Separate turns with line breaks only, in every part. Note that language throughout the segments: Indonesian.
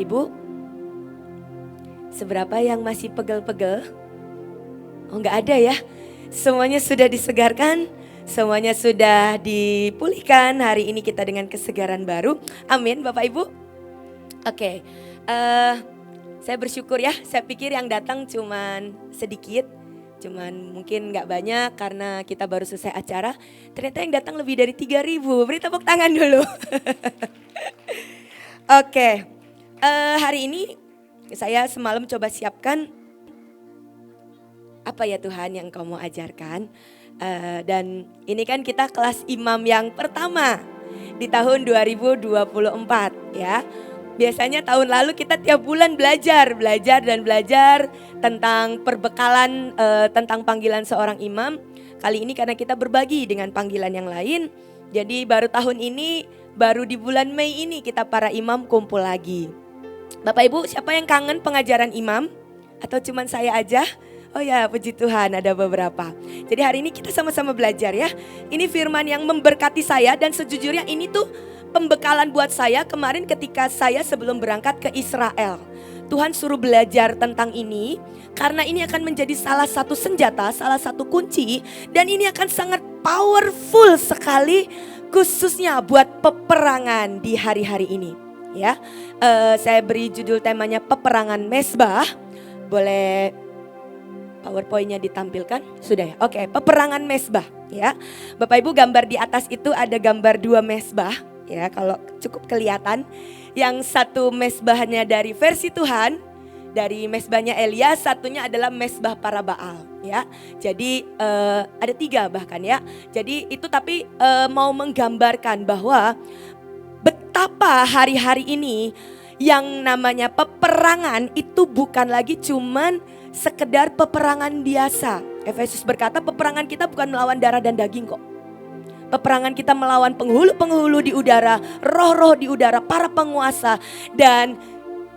Ibu? Seberapa yang masih pegel-pegel? Oh, enggak ada ya. Semuanya sudah disegarkan, semuanya sudah dipulihkan. Hari ini kita dengan kesegaran baru. Amin Bapak Ibu. Oke, saya bersyukur ya. Saya pikir yang datang cuman sedikit, cuman mungkin nggak banyak karena kita baru selesai acara. Ternyata yang datang lebih dari 3.000. Beri tepuk tangan dulu. Oke, hari ini saya semalam coba siapkan apa ya Tuhan yang Kau mau ajarkan. Dan ini kan kita kelas imam yang pertama di tahun 2024 ya. Biasanya tahun lalu kita tiap bulan belajar tentang perbekalan tentang panggilan seorang imam. Kali ini karena kita berbagi dengan panggilan yang lain, jadi baru tahun ini, baru di bulan Mei ini kita para imam kumpul lagi. Bapak Ibu, siapa yang kangen pengajaran imam? Atau cuman saya aja? Oh ya, puji Tuhan ada beberapa. Jadi hari ini kita sama-sama belajar ya. Ini firman yang memberkati saya dan sejujurnya ini tuh pembekalan buat saya kemarin ketika saya sebelum berangkat ke Israel. Tuhan suruh belajar tentang ini karena ini akan menjadi salah satu senjata, salah satu kunci, dan ini akan sangat powerful sekali khususnya buat peperangan di hari-hari ini ya. Saya beri judul temanya peperangan Mezbah. Boleh PowerPoint-nya ditampilkan? Sudah ya? Oke, peperangan Mezbah ya. Bapak Ibu, gambar di atas itu ada gambar 2 mezbah ya, kalau cukup kelihatan. Yang satu mezbahnya dari versi Tuhan, dari mezbahnya Elia, satunya adalah mezbah para Baal ya. Jadi ada 3 bahkan ya. Jadi itu tapi mau menggambarkan bahwa betapa hari-hari ini yang namanya peperangan itu bukan lagi cuman sekedar peperangan biasa. Efesus berkata peperangan kita bukan melawan darah dan daging kok. Peperangan kita melawan penghulu-penghulu di udara, roh-roh di udara, para penguasa. Dan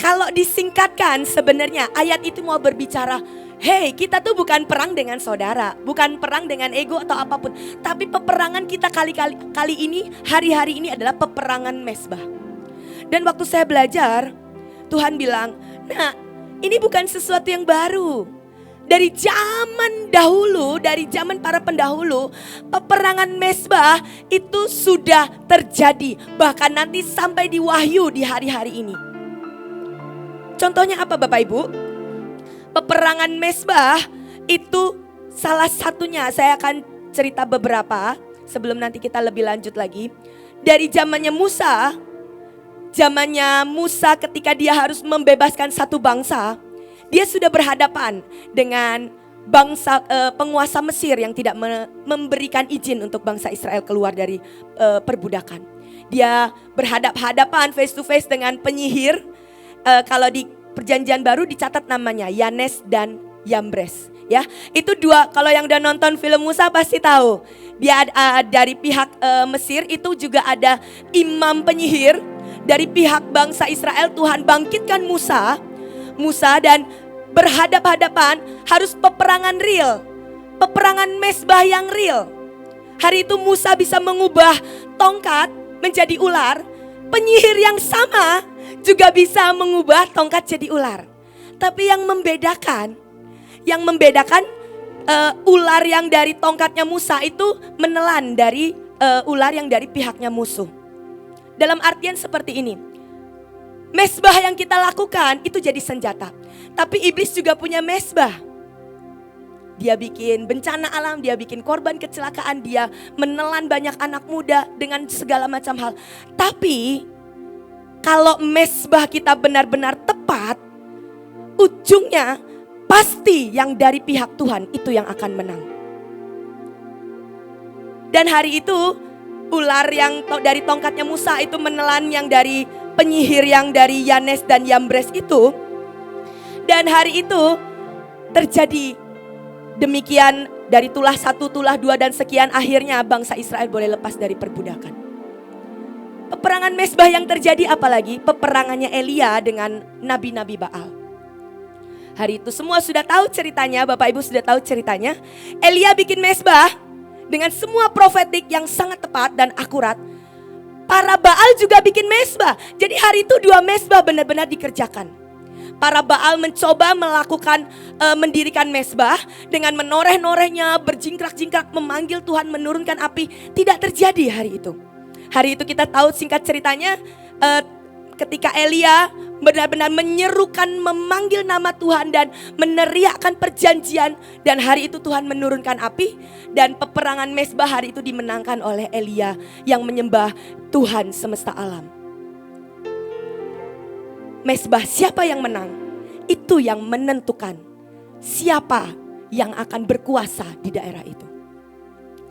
kalau disingkatkan sebenarnya ayat itu mau berbicara, hey, kita tuh bukan perang dengan saudara, bukan perang dengan ego atau apapun. Tapi peperangan kita kali ini, hari-hari ini adalah peperangan mezbah. Dan waktu saya belajar, Tuhan bilang, nah ini bukan sesuatu yang baru. Dari zaman dahulu, dari zaman para pendahulu, peperangan mezbah itu sudah terjadi. Bahkan nanti sampai di Wahyu di hari-hari ini. Contohnya apa Bapak Ibu? Peperangan mezbah itu salah satunya, saya akan cerita beberapa sebelum nanti kita lebih lanjut lagi. Dari zamannya Musa ketika dia harus membebaskan satu bangsa, dia sudah berhadapan dengan bangsa penguasa Mesir yang tidak memberikan izin untuk bangsa Israel keluar dari perbudakan. Dia berhadap-hadapan face to face dengan penyihir. Kalau di Perjanjian Baru dicatat namanya Yanes dan Yambres. Ya, itu 2. Kalau yang udah nonton film Musa pasti tahu. Dia dari pihak Mesir itu juga ada imam penyihir. Dari pihak bangsa Israel Tuhan bangkitkan Musa dan berhadap-hadapan, harus peperangan real. Peperangan mezbah yang real. Hari itu Musa bisa mengubah tongkat menjadi ular. Penyihir yang sama juga bisa mengubah tongkat jadi ular. Tapi yang membedakan ular yang dari tongkatnya Musa itu menelan dari ular yang dari pihaknya musuh. Dalam artian seperti ini. Mezbah yang kita lakukan itu jadi senjata. Tapi iblis juga punya mezbah. Dia bikin bencana alam, dia bikin korban kecelakaan, dia menelan banyak anak muda dengan segala macam hal. Tapi kalau mezbah kita benar-benar tepat, ujungnya pasti yang dari pihak Tuhan itu yang akan menang. Dan hari itu ular yang dari tongkatnya Musa itu menelan yang dari penyihir yang dari Yanes dan Yambres itu. Dan hari itu terjadi demikian, dari tulah 1, tulah 2 dan sekian, akhirnya bangsa Israel boleh lepas dari perbudakan. Peperangan mezbah yang terjadi apalagi? Peperangannya Elia dengan nabi-nabi Baal. Hari itu semua sudah tahu ceritanya, Bapak Ibu sudah tahu ceritanya. Elia bikin mezbah dengan semua profetik yang sangat tepat dan akurat. Para Baal juga bikin mesbah. Jadi hari itu 2 mesbah benar-benar dikerjakan. Para Baal mencoba melakukan mendirikan mesbah dengan menoreh-norehnya, berjingkrak-jingkrak memanggil Tuhan menurunkan api. Tidak terjadi hari itu. Hari itu kita tahu singkat ceritanya ketika Elia benar-benar menyerukan, memanggil nama Tuhan dan meneriakkan perjanjian. Dan hari itu Tuhan menurunkan api dan peperangan mesbah hari itu dimenangkan oleh Elia yang menyembah Tuhan semesta alam. Mesbah siapa yang menang? Itu yang menentukan siapa yang akan berkuasa di daerah itu.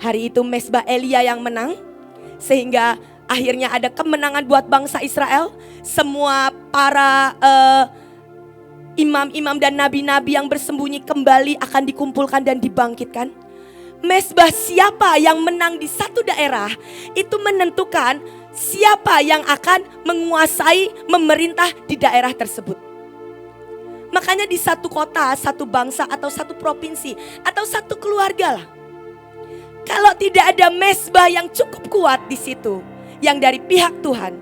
Hari itu mesbah Elia yang menang sehingga akhirnya ada kemenangan buat bangsa Israel. Semua para imam-imam dan nabi-nabi yang bersembunyi kembali akan dikumpulkan dan dibangkitkan. Mesbah siapa yang menang di satu daerah itu menentukan siapa yang akan menguasai, memerintah di daerah tersebut. Makanya di satu kota, satu bangsa atau satu provinsi atau satu keluarga lah, kalau tidak ada mesbah yang cukup kuat di situ, yang dari pihak Tuhan,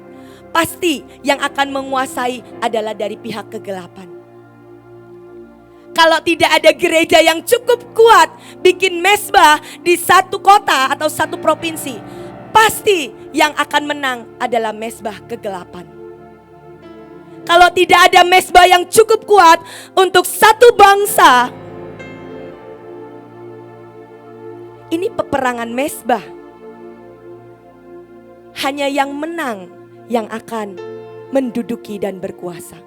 pasti yang akan menguasai adalah dari pihak kegelapan. Kalau tidak ada gereja yang cukup kuat bikin mesbah di satu kota atau satu provinsi, pasti yang akan menang adalah mesbah kegelapan. Kalau tidak ada mesbah yang cukup kuat untuk satu bangsa, ini peperangan mesbah. Hanya yang menang yang akan menduduki dan berkuasa.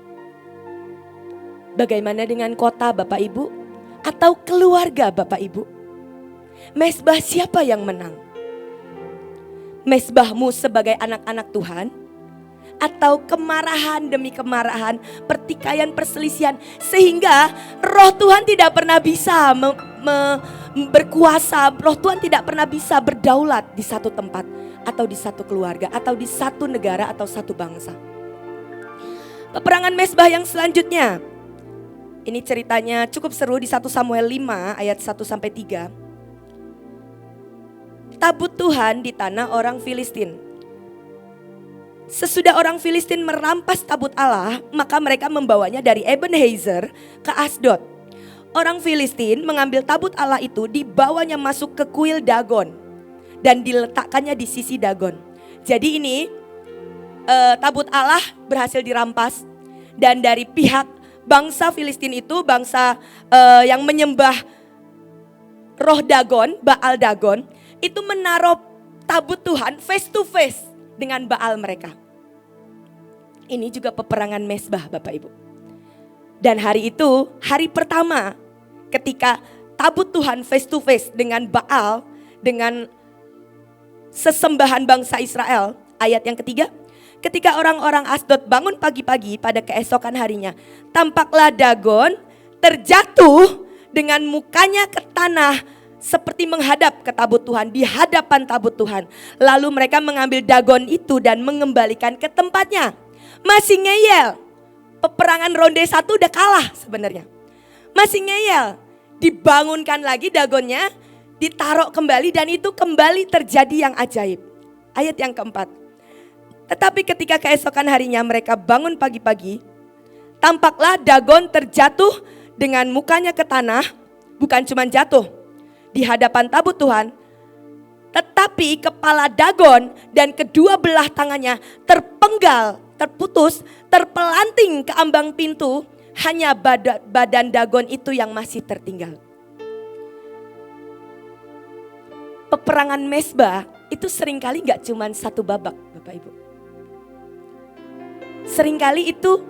Bagaimana dengan kota Bapak Ibu? Atau keluarga Bapak Ibu? Mesbah siapa yang menang? Mesbahmu sebagai anak-anak Tuhan? Atau kemarahan demi kemarahan, pertikaian, perselisihan, sehingga roh Tuhan tidak pernah bisa berkuasa, roh Tuhan tidak pernah bisa berdaulat di satu tempat, atau di satu keluarga, atau di satu negara, atau satu bangsa. Peperangan mesbah yang selanjutnya, ini ceritanya cukup seru di 1 Samuel 5 ayat 1-3. Tabut Tuhan di tanah orang Filistin. Sesudah orang Filistin merampas tabut Allah, maka mereka membawanya dari Ebenezer ke Asdod. Orang Filistin mengambil tabut Allah itu, dibawanya masuk ke kuil Dagon dan diletakkannya di sisi Dagon. Jadi ini tabut Allah berhasil dirampas, dan dari pihak bangsa Filistin itu, bangsa yang menyembah roh Dagon, Baal Dagon, itu menaruh tabut Tuhan face to face dengan Baal mereka. Ini juga peperangan mesbah Bapak Ibu. Dan hari itu, hari pertama ketika tabut Tuhan face to face dengan Baal, dengan sesembahan bangsa Israel. Ayat yang ketiga, ketika orang-orang Asdod bangun pagi-pagi pada keesokan harinya, tampaklah Dagon terjatuh dengan mukanya ke tanah seperti menghadap ke tabut Tuhan, di hadapan tabut Tuhan. Lalu mereka mengambil Dagon itu dan mengembalikan ke tempatnya. Masih ngeyel. Peperangan ronde 1 udah kalah sebenarnya. Masih ngeyel. Dibangunkan lagi Dagonnya, ditaruh kembali, dan itu kembali terjadi yang ajaib. Ayat yang keempat. Tetapi ketika keesokan harinya mereka bangun pagi-pagi, tampaklah Dagon terjatuh dengan mukanya ke tanah. Bukan cuma jatuh di hadapan tabut Tuhan, tetapi kepala Dagon dan kedua belah tangannya terpenggal, terputus, terpelanting ke ambang pintu. Hanya badan Dagon itu yang masih tertinggal. Peperangan mesbah itu seringkali gak cuma satu babak Bapak Ibu. Seringkali itu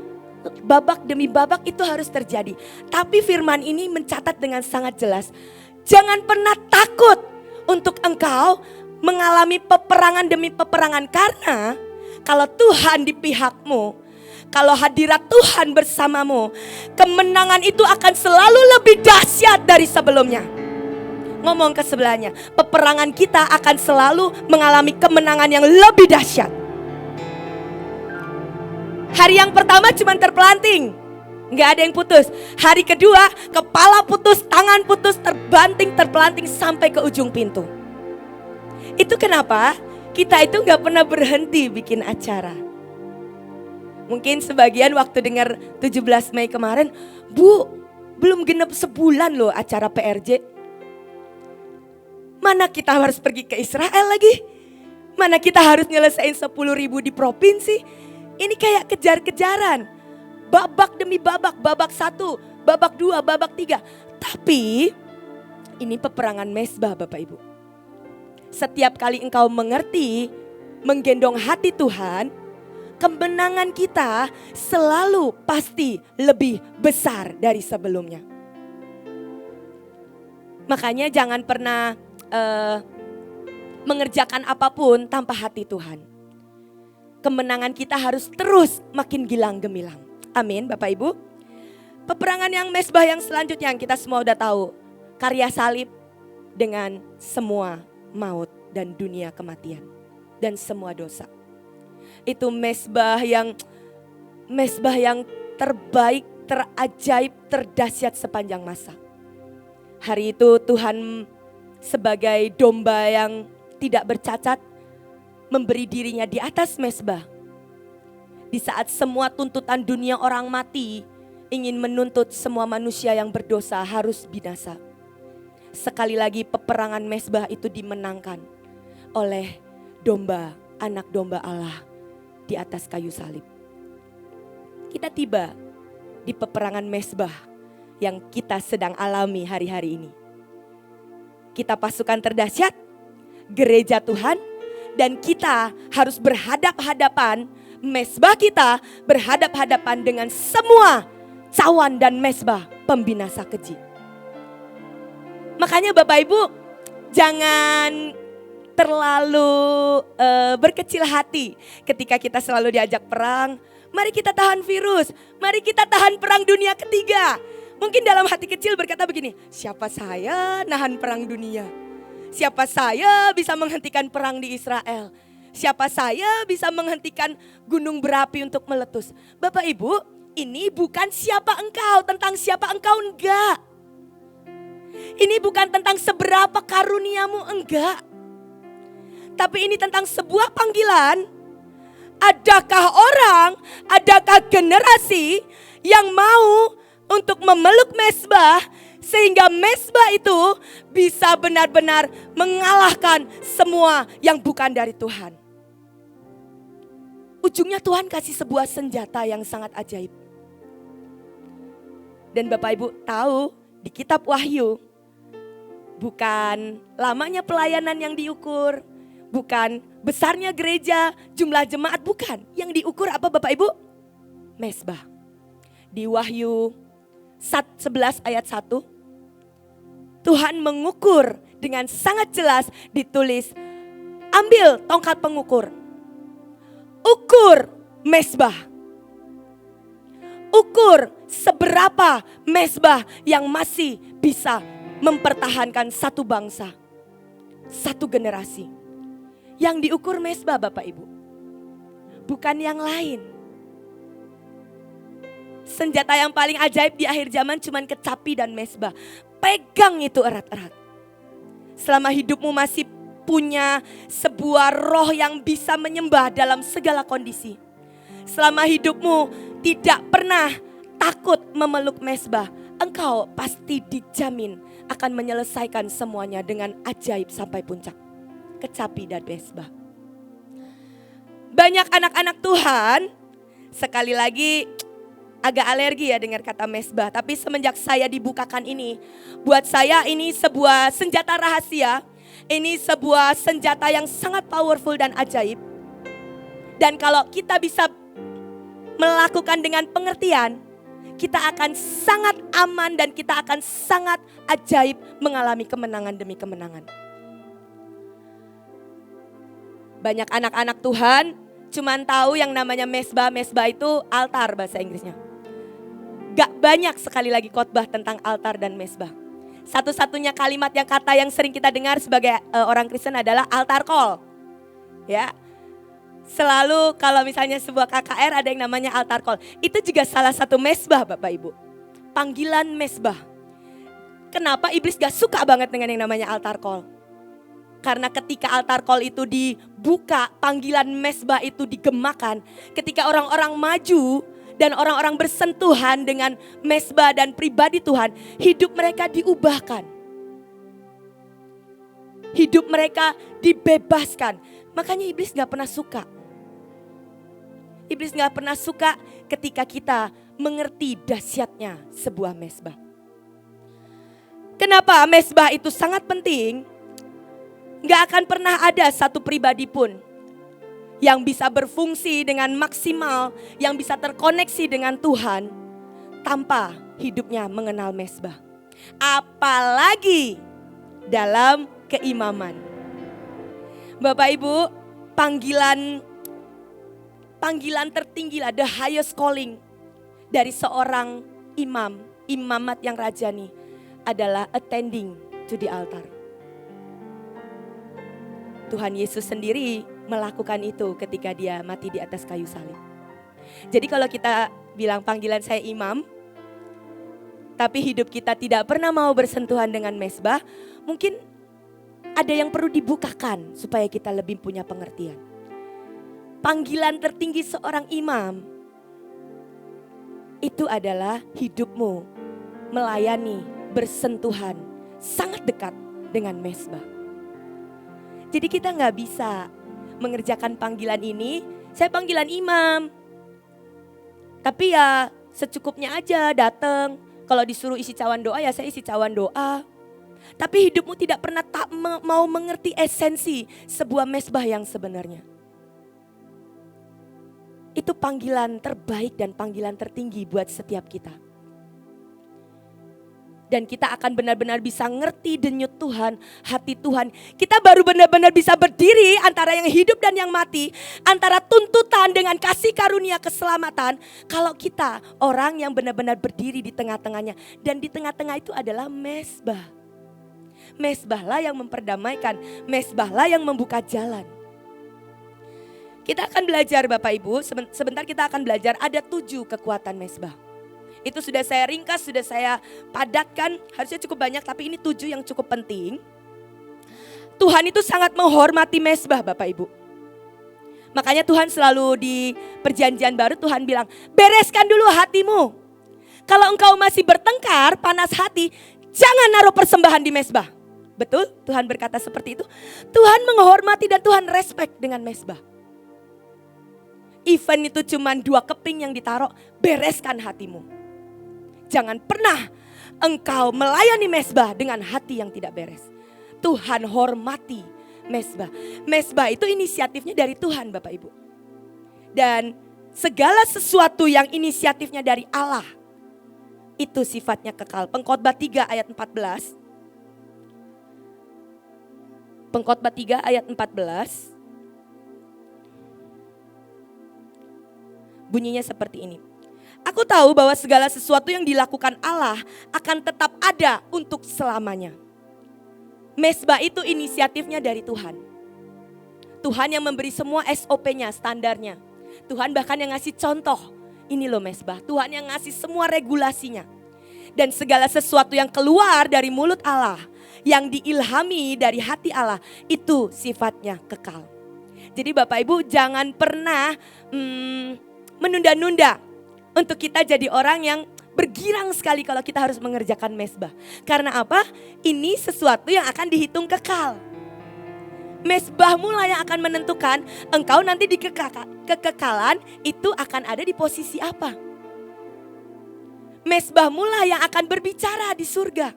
babak demi babak itu harus terjadi. Tapi firman ini mencatat dengan sangat jelas. Jangan pernah takut untuk engkau mengalami peperangan demi peperangan. Karena kalau Tuhan di pihakmu, kalau hadirat Tuhan bersamamu, kemenangan itu akan selalu lebih dahsyat dari sebelumnya. Ngomong ke sebelahnya, peperangan kita akan selalu mengalami kemenangan yang lebih dahsyat. Hari yang pertama cuma terpelanting, nggak ada yang putus. Hari kedua kepala putus, tangan putus, terbanting, terpelanting sampai ke ujung pintu. Itu kenapa Kita itu gak pernah berhenti bikin acara. Mungkin sebagian waktu dengar 17 Mei kemarin, Bu, belum genap sebulan loh acara PRJ. Mana kita harus pergi ke Israel lagi? Mana kita harus nyelesain 10.000 di provinsi? Ini kayak kejar-kejaran. Babak demi babak, babak 1, babak 2, babak 3. Tapi ini peperangan mezbah Bapak Ibu. Setiap kali engkau mengerti, menggendong hati Tuhan, kemenangan kita selalu pasti lebih besar dari sebelumnya. Makanya jangan pernah mengerjakan apapun tanpa hati Tuhan. Kemenangan kita harus terus makin gilang gemilang. Amin Bapak Ibu. Peperangan yang mezbah yang selanjutnya yang kita semua udah tahu. Karya salib dengan semua maut dan dunia kematian. Dan semua dosa. Itu mezbah yang terbaik, terajaib, terdahsyat sepanjang masa. Hari itu Tuhan sebagai domba yang tidak bercacat memberi dirinya di atas mezbah. Di saat semua tuntutan dunia orang mati ingin menuntut semua manusia yang berdosa harus binasa. Sekali lagi peperangan mezbah itu dimenangkan oleh domba, anak domba Allah di atas kayu salib. Kita tiba di peperangan mezbah yang kita sedang alami hari-hari ini. Kita pasukan terdahsyat, gereja Tuhan, dan kita harus berhadap-hadapan, mezbah kita berhadap-hadapan dengan semua cawan dan mezbah pembinasa keji. Makanya Bapak Ibu jangan terlalu berkecil hati ketika kita selalu diajak perang. Mari kita tahan virus, mari kita tahan perang dunia ketiga. Mungkin dalam hati kecil berkata begini, siapa saya nahan perang dunia? Siapa saya bisa menghentikan perang di Israel? Siapa saya bisa menghentikan gunung berapi untuk meletus? Bapak Ibu, ini bukan siapa engkau, tentang siapa engkau enggak. Ini bukan tentang seberapa karuniamu enggak. Tapi ini tentang sebuah panggilan. Adakah orang, adakah generasi yang mau untuk memeluk mezbah sehingga mezbah itu bisa benar-benar mengalahkan semua yang bukan dari Tuhan. Ujungnya Tuhan kasih sebuah senjata yang sangat ajaib. Dan Bapak Ibu tahu di kitab Wahyu bukan lamanya pelayanan yang diukur, bukan besarnya gereja, jumlah jemaat, bukan. Yang diukur apa Bapak Ibu? Mezbah. Di Wahyu 11 ayat 1, Tuhan mengukur dengan sangat jelas ditulis, ambil tongkat pengukur, ukur mezbah, ukur seberapa mezbah yang masih bisa mempertahankan satu bangsa, satu generasi. Yang diukur mezbah Bapak Ibu, bukan yang lain. Senjata yang paling ajaib di akhir zaman cuman kecapi dan mezbah. Pegang itu erat-erat. Selama hidupmu masih punya sebuah roh yang bisa menyembah dalam segala kondisi. Selama hidupmu tidak pernah takut memeluk mezbah, engkau pasti dijamin akan menyelesaikan semuanya dengan ajaib sampai puncak. Kecapi dan mezbah. Banyak anak-anak Tuhan sekali lagi agak alergi ya dengar kata mezbah. Tapi semenjak saya dibukakan ini, buat saya ini sebuah senjata rahasia. Ini sebuah senjata yang sangat powerful dan ajaib. Dan kalau kita bisa melakukan dengan pengertian, kita akan sangat aman dan kita akan sangat ajaib mengalami kemenangan demi kemenangan. Banyak anak-anak Tuhan cuman tahu yang namanya mezbah. Mezbah itu altar bahasa Inggrisnya. Gak banyak sekali lagi khotbah tentang altar dan mezbah. Satu-satunya kalimat yang kata yang sering kita dengar sebagai orang Kristen adalah altar call. Ya. Selalu kalau misalnya sebuah KKR ada yang namanya altar call. Itu juga salah satu mezbah Bapak Ibu. Panggilan mezbah. Kenapa iblis gak suka banget dengan yang namanya altar call? Karena ketika altar call itu dibuka, panggilan mesbah itu digemakan. Ketika orang-orang maju dan orang-orang bersentuhan dengan mesbah dan pribadi Tuhan, hidup mereka diubahkan. Hidup mereka dibebaskan. Makanya iblis gak pernah suka. Iblis gak pernah suka ketika kita mengerti dahsyatnya sebuah mesbah. Kenapa mesbah itu sangat penting? Gak akan pernah ada satu pribadi pun yang bisa berfungsi dengan maksimal, yang bisa terkoneksi dengan Tuhan tanpa hidupnya mengenal mesbah. Apalagi dalam keimaman. Bapak Ibu, panggilan tertinggilah, the highest calling dari seorang imam, imamat yang rajani adalah attending to the altar. Tuhan Yesus sendiri melakukan itu ketika dia mati di atas kayu salib. Jadi kalau kita bilang panggilan saya imam, tapi hidup kita tidak pernah mau bersentuhan dengan mesbah, mungkin ada yang perlu dibukakan supaya kita lebih punya pengertian. Panggilan tertinggi seorang imam itu adalah hidupmu melayani, bersentuhan sangat dekat dengan mesbah. Jadi kita gak bisa mengerjakan panggilan ini, saya panggilan imam. Tapi ya secukupnya aja datang. Kalau disuruh isi cawan doa ya saya isi cawan doa. Tapi hidupmu tidak pernah mau mengerti esensi sebuah mesbah yang sebenarnya. Itu panggilan terbaik dan panggilan tertinggi buat setiap kita. Dan kita akan benar-benar bisa ngerti denyut Tuhan, hati Tuhan. Kita baru benar-benar bisa berdiri antara yang hidup dan yang mati. Antara tuntutan dengan kasih karunia keselamatan. Kalau kita orang yang benar-benar berdiri di tengah-tengahnya. Dan di tengah-tengah itu adalah mesbah. Mesbahlah yang memperdamaikan. Mesbahlah yang membuka jalan. Kita akan belajar Bapak Ibu, sebentar kita akan belajar ada 7 kekuatan mesbah. Itu sudah saya ringkas, sudah saya padatkan, harusnya cukup banyak tapi ini 7 yang cukup penting. Tuhan itu sangat menghormati mesbah Bapak Ibu. Makanya Tuhan selalu di perjanjian baru Tuhan bilang, bereskan dulu hatimu. Kalau engkau masih bertengkar, panas hati, jangan naruh persembahan di mesbah. Betul? Tuhan berkata seperti itu. Tuhan menghormati dan Tuhan respect dengan mesbah. Event itu cuma 2 keping yang ditaruh, bereskan hatimu. Jangan pernah engkau melayani mesbah dengan hati yang tidak beres. Tuhan hormati mesbah. Mesbah itu inisiatifnya dari Tuhan Bapak Ibu. Dan segala sesuatu yang inisiatifnya dari Allah, itu sifatnya kekal. Pengkhotbah 3 ayat 14. Pengkhotbah 3 ayat 14. Bunyinya seperti ini. Aku tahu bahwa segala sesuatu yang dilakukan Allah akan tetap ada untuk selamanya. Mesbah itu inisiatifnya dari Tuhan. Tuhan yang memberi semua SOP-nya, standarnya. Tuhan bahkan yang ngasih contoh. Ini loh mesbah. Tuhan yang ngasih semua regulasinya. Dan segala sesuatu yang keluar dari mulut Allah, yang diilhami dari hati Allah, itu sifatnya kekal. Jadi Bapak Ibu jangan pernah menunda-nunda untuk kita jadi orang yang bergirang sekali kalau kita harus mengerjakan mesbah. Karena apa? Ini sesuatu yang akan dihitung kekal. Mesbahmu lah yang akan menentukan engkau nanti di kekekalan itu akan ada di posisi apa. Mesbahmu lah yang akan berbicara di surga.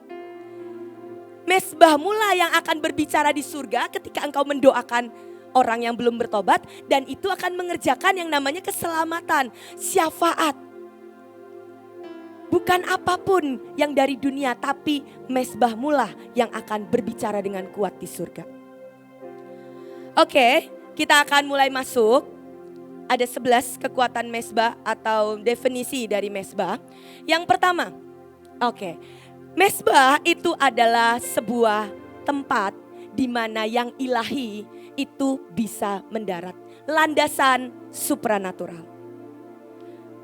Mesbahmu lah yang akan berbicara di surga ketika engkau mendoakan orang yang belum bertobat. Dan itu akan mengerjakan yang namanya keselamatan, syafaat. Bukan apapun yang dari dunia, tapi mesbahmu lah yang akan berbicara dengan kuat di surga. Oke, kita akan mulai masuk. Ada 11 kekuatan mesbah atau definisi dari mesbah. Yang pertama, mesbah itu adalah sebuah tempat di mana yang ilahi itu bisa mendarat. Landasan supranatural.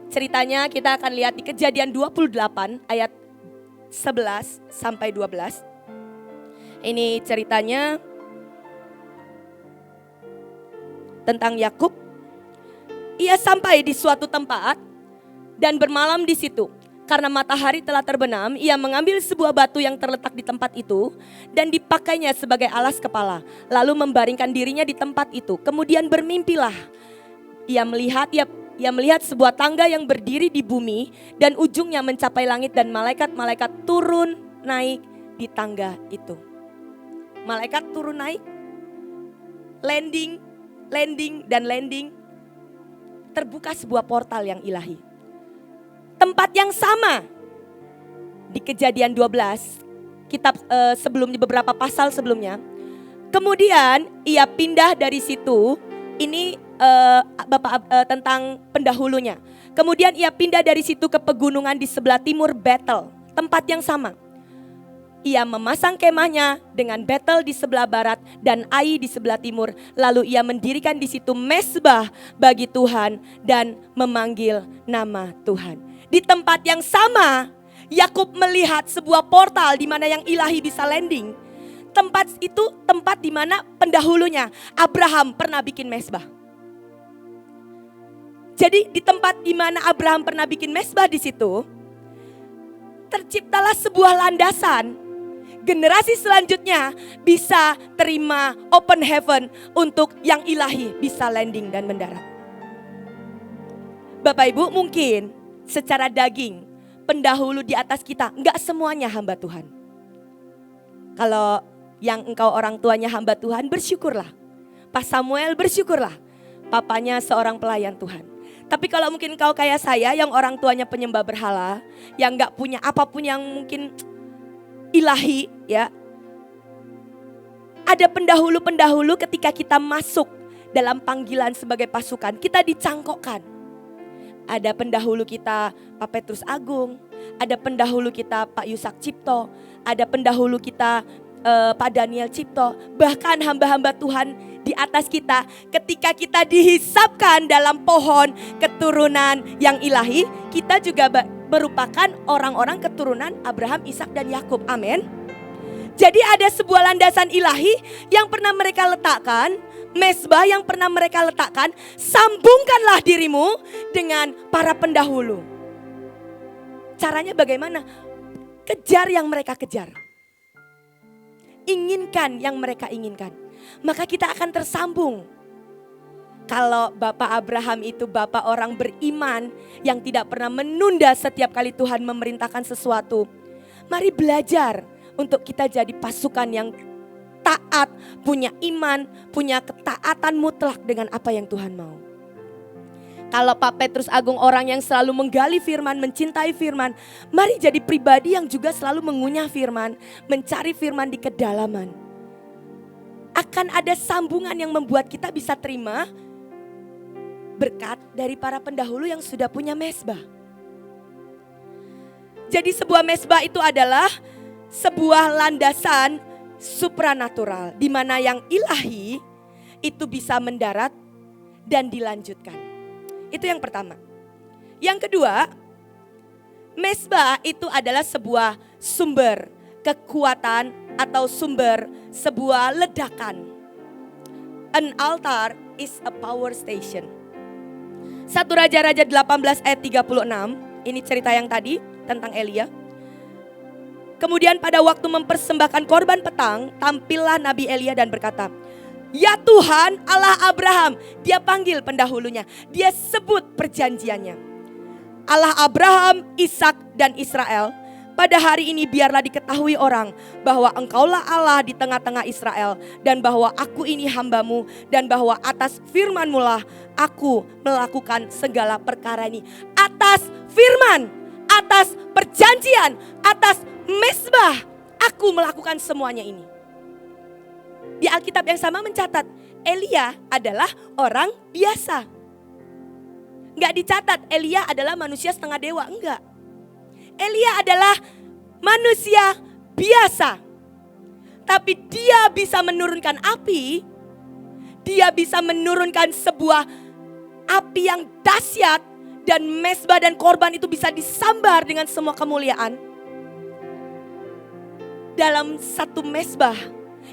Ceritanya kita akan lihat di Kejadian 28 ayat 11 sampai 12. Ini ceritanya tentang Yakub. Ia sampai di suatu tempat dan bermalam di situ. Karena matahari telah terbenam, ia mengambil sebuah batu yang terletak di tempat itu dan dipakainya sebagai alas kepala. Lalu membaringkan dirinya di tempat itu. Kemudian bermimpilah. Ia melihat sebuah tangga yang berdiri di bumi dan ujungnya mencapai langit dan malaikat-malaikat turun naik di tangga itu. Malaikat turun naik, landing, terbuka sebuah portal yang ilahi. Tempat yang sama di Kejadian 12, kitab sebelumnya, beberapa pasal sebelumnya. Kemudian ia pindah dari situ, ini tentang pendahulunya. Kemudian ia pindah dari situ ke pegunungan di sebelah timur Betel, tempat yang sama. Ia memasang kemahnya dengan Betel di sebelah barat dan Ai di sebelah timur. Lalu ia mendirikan di situ mezbah bagi Tuhan dan memanggil nama Tuhan. Di tempat yang sama, Yakub melihat sebuah portal di mana yang ilahi bisa landing. Tempat itu tempat di mana pendahulunya Abraham pernah bikin mezbah. Jadi di tempat di mana Abraham pernah bikin mezbah di situ, terciptalah sebuah landasan. Generasi selanjutnya bisa terima open heaven untuk yang ilahi bisa landing dan mendarat. Bapak Ibu, mungkin secara daging pendahulu di atas kita enggak semuanya hamba Tuhan. Kalau yang engkau orang tuanya hamba Tuhan, bersyukurlah. Pas Samuel, bersyukurlah. Papanya seorang pelayan Tuhan. Tapi kalau mungkin engkau kayak saya yang orang tuanya penyembah berhala, yang enggak punya apapun yang mungkin ilahi, ya. Ada pendahulu-pendahulu ketika kita masuk dalam panggilan sebagai pasukan, kita dicangkokkan. Ada pendahulu kita Pak Petrus Agung, ada pendahulu kita Pak Yusak Cipto, ada pendahulu kita Pak Daniel Cipto, bahkan hamba-hamba Tuhan di atas kita. Ketika kita dihisapkan dalam pohon keturunan yang ilahi, kita juga merupakan orang-orang keturunan Abraham, Ishak dan Yakub. Amin. Jadi ada sebuah landasan ilahi yang pernah mereka letakkan, mezbah yang pernah mereka letakkan. Sambungkanlah dirimu dengan para pendahulu. Caranya bagaimana? Kejar yang mereka kejar. Inginkan yang mereka inginkan. Maka kita akan tersambung. Kalau Bapak Abraham itu Bapak orang beriman yang tidak pernah menunda setiap kali Tuhan memerintahkan sesuatu. Mari belajar untuk kita jadi pasukan yang taat, punya iman, punya ketaatan mutlak dengan apa yang Tuhan mau. Kalau Pak Petrus Agung orang yang selalu menggali firman, mencintai firman, mari jadi pribadi yang juga selalu mengunyah firman, mencari firman di kedalaman. Akan ada sambungan yang membuat kita bisa terima berkat dari para pendahulu yang sudah punya mezbah. Jadi sebuah mezbah itu adalah sebuah landasan supranatural di mana yang ilahi itu bisa mendarat dan dilanjutkan. Itu yang pertama. Yang kedua, mezbah itu adalah sebuah sumber kekuatan atau sumber sebuah ledakan. An altar is a power station. 1 Raja-Raja 18 ayat 36, ini cerita yang tadi tentang Elia. Kemudian pada waktu mempersembahkan korban petang, tampillah Nabi Elia dan berkata, "Ya Tuhan Allah Abraham." Dia panggil pendahulunya, dia sebut perjanjiannya. Allah Abraham, Ishak dan Israel. Pada hari ini biarlah diketahui orang bahwa engkaulah Allah di tengah-tengah Israel. Dan bahwa aku ini hambamu. Dan bahwa atas firman-Mu lah aku melakukan segala perkara ini. Atas firman, atas perjanjian, atas mezbah, aku melakukan semuanya ini. Di Alkitab yang sama mencatat, Elia adalah orang biasa. Enggak dicatat Elia adalah manusia setengah dewa, enggak. Elia adalah manusia biasa. Tapi dia bisa menurunkan api. Dia bisa menurunkan sebuah api yang dahsyat. Dan mezbah dan korban itu bisa disambar dengan semua kemuliaan. Dalam satu mezbah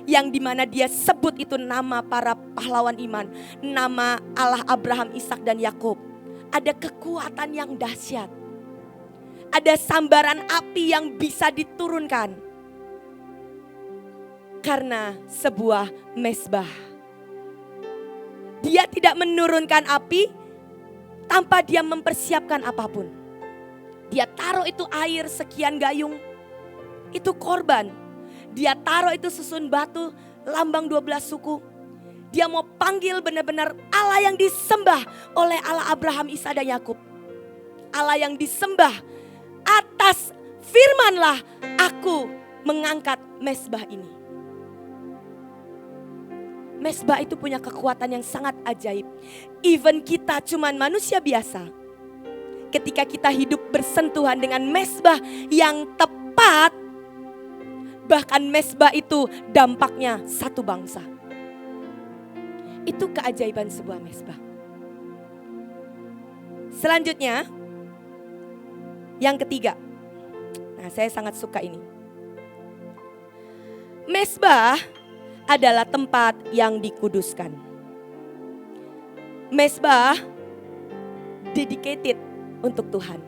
yang dimana dia sebut itu nama para pahlawan iman, nama Allah Abraham, Ishak dan Yakub. Ada kekuatan yang dahsyat. Ada sambaran api yang bisa diturunkan karena sebuah mezbah. Dia tidak menurunkan api tanpa dia mempersiapkan apapun. Dia taruh itu air sekian gayung, itu korban. Dia taruh itu susun batu, lambang 12 suku. Dia mau panggil benar-benar Allah yang disembah oleh Allah Abraham, Ishak dan Yakub. Allah yang disembah, atas firmanlah aku mengangkat mezbah ini. Mezbah itu punya kekuatan yang sangat ajaib. Even kita cuman manusia biasa, ketika kita hidup bersentuhan dengan mezbah yang tepat, bahkan mezbah itu dampaknya satu bangsa. Itu keajaiban sebuah mezbah. Selanjutnya, yang ketiga. Nah, saya sangat suka ini. Mezbah adalah tempat yang dikuduskan. Mezbah dedicated untuk Tuhan.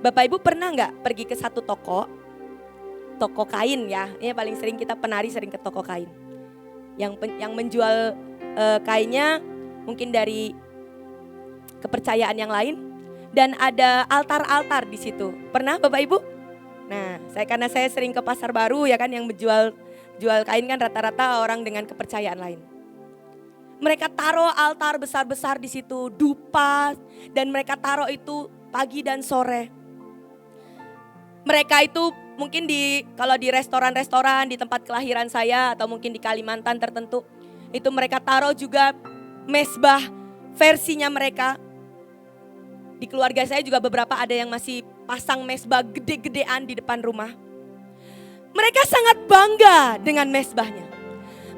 Bapak Ibu pernah nggak pergi ke satu toko kain ya? Ini paling sering kita penari sering ke toko kain. Yang menjual kainnya mungkin dari kepercayaan yang lain dan ada altar-altar di situ. Pernah Bapak Ibu? Nah, karena saya sering ke pasar baru ya kan, yang jual kain kan rata-rata orang dengan kepercayaan lain. Mereka taruh altar besar-besar di situ, dupa, dan mereka taruh itu pagi dan sore. Mereka itu mungkin kalau di restoran-restoran di tempat kelahiran saya atau mungkin di Kalimantan tertentu, itu mereka taruh juga mezbah versinya mereka. Di keluarga saya juga beberapa ada yang masih pasang mezbah gede-gedean di depan rumah. Mereka sangat bangga dengan mezbahnya.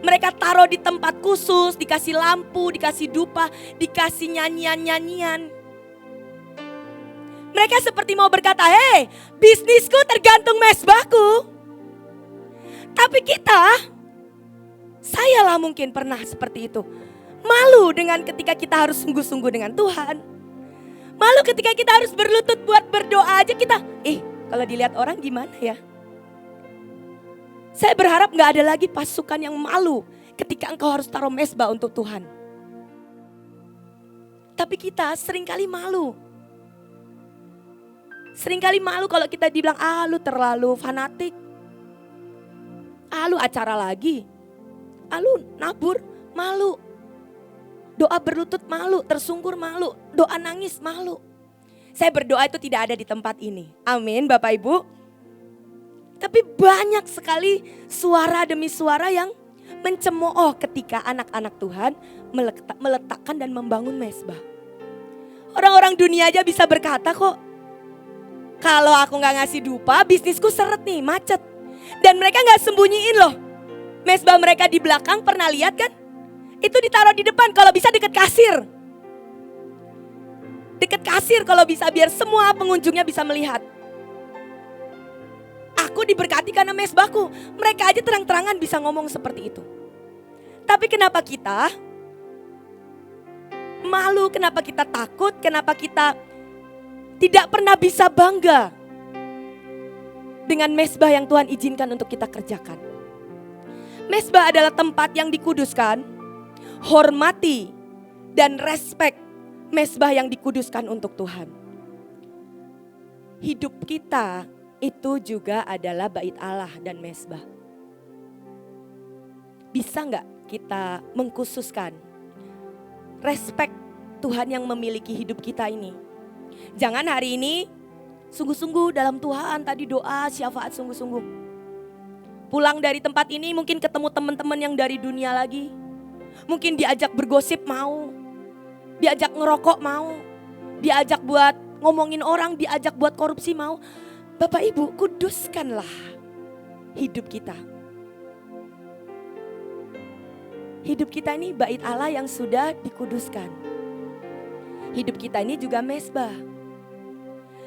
Mereka taruh di tempat khusus, dikasih lampu, dikasih dupa, dikasih nyanyian-nyanyian. Mereka seperti mau berkata, "Hei, bisnisku tergantung mezbahku." Tapi saya lah mungkin pernah seperti itu. Malu dengan ketika kita harus sungguh-sungguh dengan Tuhan. Malu ketika kita harus berlutut buat berdoa aja kita, kalau dilihat orang gimana ya? Saya berharap gak ada lagi pasukan yang malu ketika engkau harus taruh mezbah untuk Tuhan. Tapi kita seringkali malu. Seringkali malu kalau kita dibilang, lu terlalu fanatik. Lu acara lagi. Lu nabur, malu. Doa berlutut malu, tersungkur malu, doa nangis malu. Saya berdoa itu tidak ada di tempat ini. Amin Bapak Ibu. Tapi banyak sekali suara demi suara yang mencemooh ketika anak-anak Tuhan meletakkan dan membangun mezbah. Orang-orang dunia aja bisa berkata kok, kalau aku gak ngasih dupa, bisnisku seret nih, macet. Dan mereka gak sembunyiin loh. Mezbah mereka di belakang, pernah lihat kan? Itu ditaruh di depan, kalau bisa deket kasir. Deket kasir kalau bisa, biar semua pengunjungnya bisa melihat. Aku diberkati karena mezbahku. Mereka aja terang-terangan bisa ngomong seperti itu. Tapi kenapa kita malu, kenapa kita takut, kenapa kita tidak pernah bisa bangga dengan mezbah yang Tuhan izinkan untuk kita kerjakan. Mezbah adalah tempat yang dikuduskan. Hormati dan respek mezbah yang dikuduskan untuk Tuhan. Hidup kita itu juga adalah bait Allah dan mezbah. Bisa gak kita mengkhususkan respek Tuhan yang memiliki hidup kita ini? Jangan hari ini sungguh-sungguh dalam Tuhan, tadi doa syafaat sungguh-sungguh. Pulang dari tempat ini mungkin ketemu teman-teman yang dari dunia lagi. Mungkin diajak bergosip mau, diajak ngerokok mau, diajak buat ngomongin orang, diajak buat korupsi mau. Bapak Ibu, kuduskanlah hidup kita. Hidup kita ini bait Allah yang sudah dikuduskan. Hidup kita ini juga mezbah.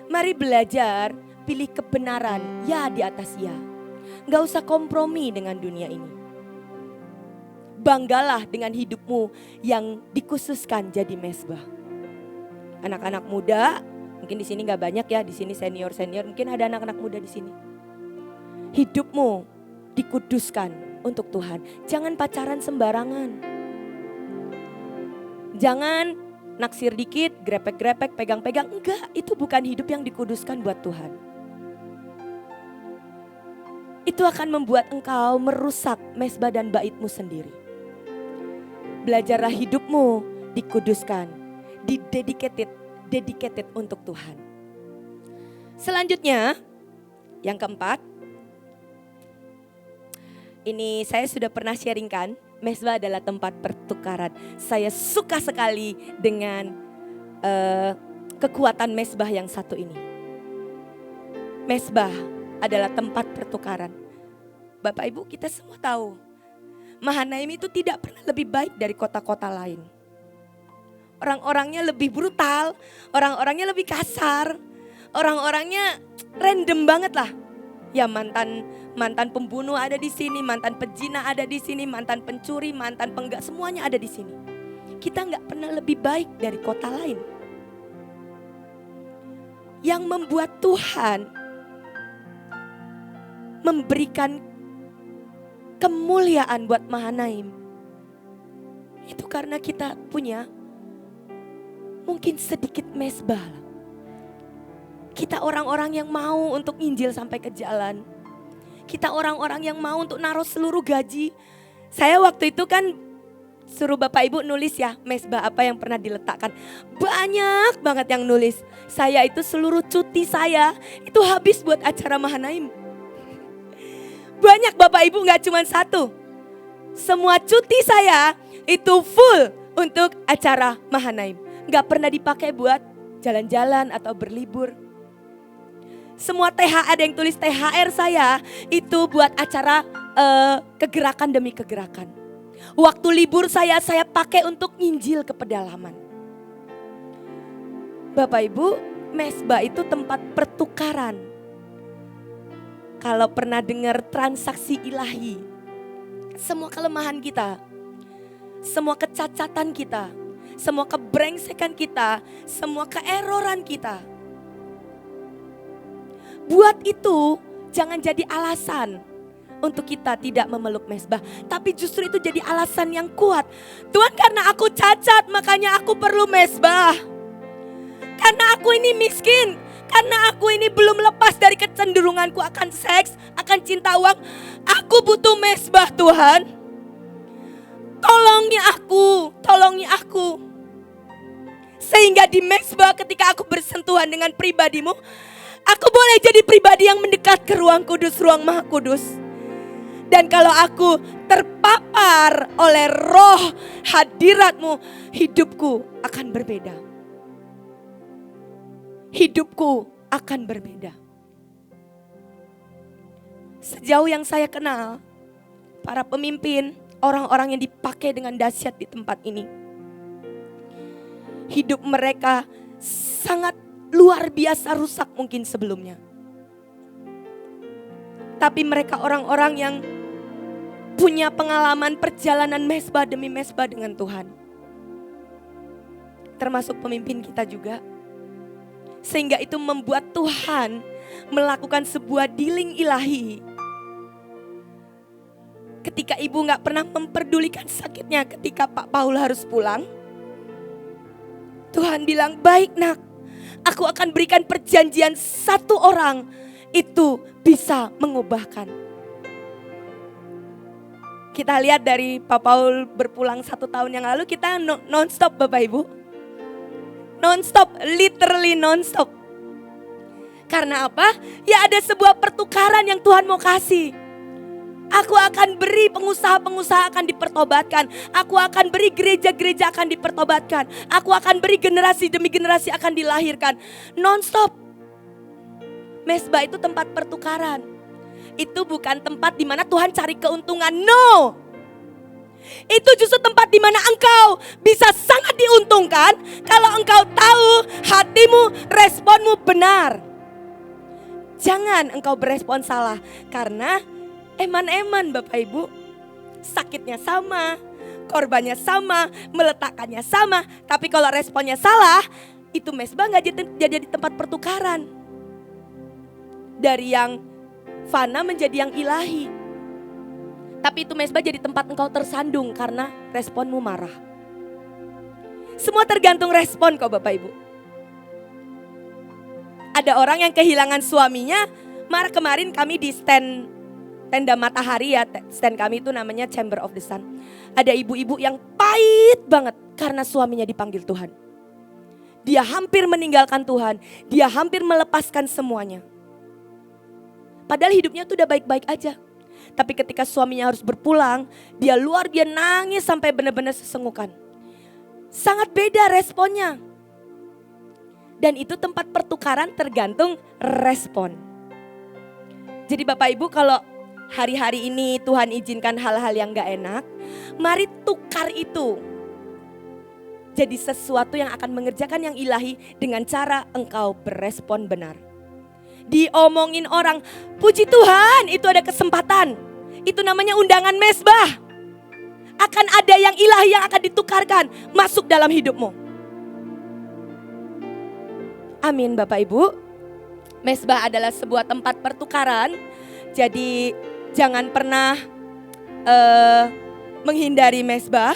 Mari belajar pilih kebenaran ya di atas ya. Gak usah kompromi dengan dunia ini. Banggalah dengan hidupmu yang dikhususkan jadi mezbah. Anak-anak muda, mungkin di sini gak banyak ya, di sini senior, mungkin ada anak-anak muda di sini. Hidupmu dikuduskan untuk Tuhan. Jangan pacaran sembarangan. Jangan naksir dikit, grepek-grepek, pegang-pegang. Enggak, itu bukan hidup yang dikuduskan buat Tuhan. Itu akan membuat engkau merusak mezbah dan baitmu sendiri. Belajarlah hidupmu dikuduskan, dedicated untuk Tuhan. Selanjutnya, yang keempat, ini saya sudah pernah sharingkan, mezbah adalah tempat pertukaran. Saya suka sekali dengan kekuatan mezbah yang satu ini. Mezbah adalah tempat pertukaran. Bapak Ibu, kita semua tahu, Mahanaim itu tidak pernah lebih baik dari kota-kota lain. Orang-orangnya lebih brutal, orang-orangnya lebih kasar, orang-orangnya random banget lah. Ya mantan pembunuh ada di sini, mantan pezina ada di sini, mantan pencuri, mantan penggak, semuanya ada di sini. Kita nggak pernah lebih baik dari kota lain. Yang membuat Tuhan memberikan kemuliaan buat Mahanaim, itu karena kita punya mungkin sedikit mezbah. Kita orang-orang yang mau untuk Injil sampai ke jalan. Kita orang-orang yang mau untuk naruh seluruh gaji. Saya waktu itu kan suruh Bapak Ibu nulis ya, mezbah apa yang pernah diletakkan. Banyak banget yang nulis. Saya itu seluruh cuti saya itu habis buat acara Mahanaim. Banyak Bapak Ibu, gak cuma satu. Semua cuti saya itu full untuk acara Mahanaim. Gak pernah dipakai buat jalan-jalan atau berlibur. Semua ada yang tulis THR saya itu buat acara kegerakan demi kegerakan. Waktu libur saya pakai untuk nginjil ke pedalaman. Bapak Ibu, mezbah itu tempat pertukaran. Kalau pernah dengar transaksi ilahi, semua kelemahan kita, semua kecacatan kita, semua kebrengsekan kita, semua keeroran kita. Buat itu jangan jadi alasan untuk kita tidak memeluk mezbah. Tapi justru itu jadi alasan yang kuat. Tuhan, karena aku cacat makanya aku perlu mezbah. Karena aku ini miskin, karena aku ini belum lepas dari kecenderunganku akan seks, akan cinta uang. Aku butuh mezbah Tuhan. Tolongi aku. Sehingga di mezbah ketika aku bersentuhan dengan pribadimu, aku boleh jadi pribadi yang mendekat ke ruang kudus, ruang maha kudus. Dan kalau aku terpapar oleh roh hadiratmu, hidupku akan berbeda. Hidupku akan berbeda. Sejauh yang saya kenal, para pemimpin, orang-orang yang dipakai dengan dahsyat di tempat ini, hidup mereka sangat luar biasa rusak mungkin sebelumnya. Tapi mereka orang-orang yang punya pengalaman perjalanan mezbah demi mezbah dengan Tuhan. Termasuk pemimpin kita juga. Sehingga itu membuat Tuhan melakukan sebuah dealing ilahi. Ketika ibu gak pernah memperdulikan sakitnya ketika Pak Paul harus pulang, Tuhan bilang, baik nak, aku akan berikan perjanjian satu orang itu bisa mengubahkan. Kita lihat dari Pak Paul berpulang 1 tahun yang lalu, kita non-stop Bapak Ibu. Non-stop, literally non-stop. Karena apa? Ya ada sebuah pertukaran yang Tuhan mau kasih. Aku akan beri pengusaha-pengusaha akan dipertobatkan. Aku akan beri gereja-gereja akan dipertobatkan. Aku akan beri generasi demi generasi akan dilahirkan. Non-stop. Mezbah itu tempat pertukaran. Itu bukan tempat di mana Tuhan cari keuntungan. No. Itu justru tempat di mana engkau bisa sangat diuntungkan kalau engkau tahu hatimu, responmu benar. Jangan engkau berespon salah karena eman-eman Bapak Ibu. Sakitnya sama, korbannya sama, meletakkannya sama. Tapi kalau responnya salah, itu mesbah gak jadi tempat pertukaran. Dari yang fana menjadi yang ilahi. Tapi itu mesbah jadi tempat engkau tersandung karena responmu marah. Semua tergantung respon kok Bapak Ibu. Ada orang yang kehilangan suaminya, kemarin kami di tenda matahari ya, stand kami itu namanya Chamber of the Sun. Ada ibu-ibu yang pahit banget karena suaminya dipanggil Tuhan. Dia hampir meninggalkan Tuhan, dia hampir melepaskan semuanya. Padahal hidupnya tuh udah baik-baik aja. Tapi ketika suaminya harus berpulang, dia luar biasa nangis sampai benar-benar sesengukan. Sangat beda responnya. Dan itu tempat pertukaran tergantung respon. Jadi Bapak Ibu kalau hari-hari ini Tuhan izinkan hal-hal yang gak enak, mari tukar itu. Jadi sesuatu yang akan mengerjakan yang ilahi dengan cara engkau berespon benar. Diomongin orang, puji Tuhan itu ada kesempatan. Itu namanya undangan mesbah. Akan ada yang ilahi yang akan ditukarkan masuk dalam hidupmu. Amin Bapak Ibu. Mesbah adalah sebuah tempat pertukaran. Jadi jangan pernah menghindari mesbah.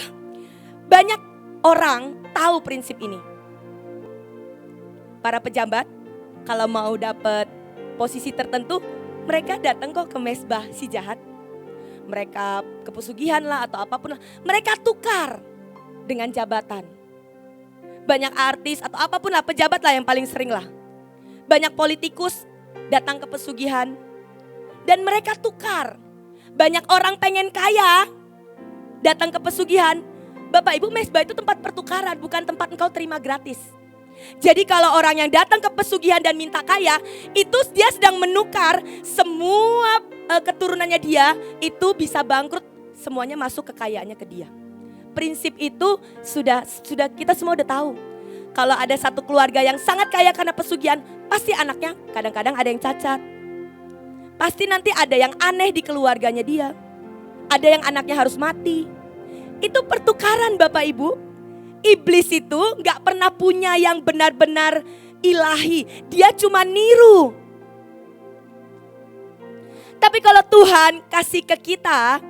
Banyak orang tahu prinsip ini. Para pejabat kalau mau dapat posisi tertentu, mereka datang kok ke mesbah si jahat. Mereka ke pesugihan lah atau apapun lah. Mereka tukar dengan jabatan. Banyak artis atau apapun lah, pejabat lah yang paling sering lah. Banyak politikus datang ke pesugihan. Dan mereka tukar. Banyak orang pengen kaya, datang ke pesugihan. Bapak Ibu, mesbah itu tempat pertukaran, bukan tempat engkau terima gratis. Jadi kalau orang yang datang ke pesugihan dan minta kaya, itu dia sedang menukar semua keturunannya dia, itu bisa bangkrut, semuanya masuk kekayaannya ke dia. Prinsip itu sudah kita semua udah tahu. Kalau ada satu keluarga yang sangat kaya karena pesugihan, pasti anaknya kadang-kadang ada yang cacat. Pasti nanti ada yang aneh di keluarganya dia. Ada yang anaknya harus mati. Itu pertukaran Bapak Ibu. Iblis itu gak pernah punya yang benar-benar ilahi. Dia cuma niru. Tapi kalau Tuhan kasih ke kita,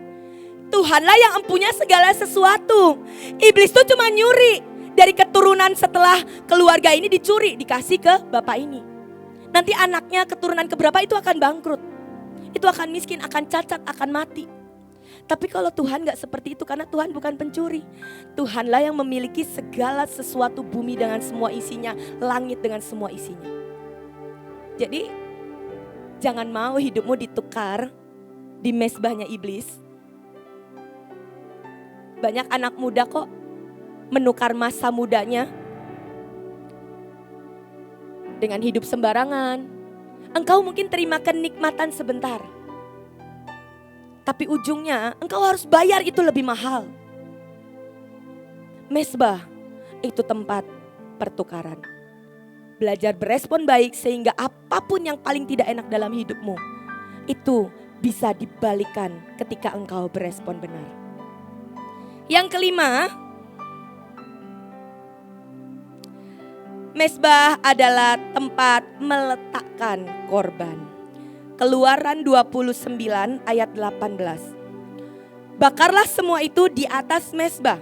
Tuhanlah yang empunya segala sesuatu. Iblis itu cuma nyuri. Dari keturunan setelah keluarga ini dicuri, dikasih ke bapak ini. Nanti anaknya keturunan keberapa itu akan bangkrut. Itu akan miskin, akan cacat, akan mati. Tapi kalau Tuhan gak seperti itu, karena Tuhan bukan pencuri. Tuhanlah yang memiliki segala sesuatu, bumi dengan semua isinya, langit dengan semua isinya. Jadi jangan mau hidupmu ditukar di mesbahnya iblis. Banyak anak muda kok menukar masa mudanya dengan hidup sembarangan. Engkau mungkin terima kenikmatan sebentar, tapi ujungnya engkau harus bayar itu lebih mahal. Mesbah itu tempat pertukaran. Belajar berespon baik sehingga apapun yang paling tidak enak dalam hidupmu, itu bisa dibalikan ketika engkau berespon benar. Yang kelima, mesbah adalah tempat meletakkan korban. Keluaran 29 ayat 18. Bakarlah semua itu di atas mesbah.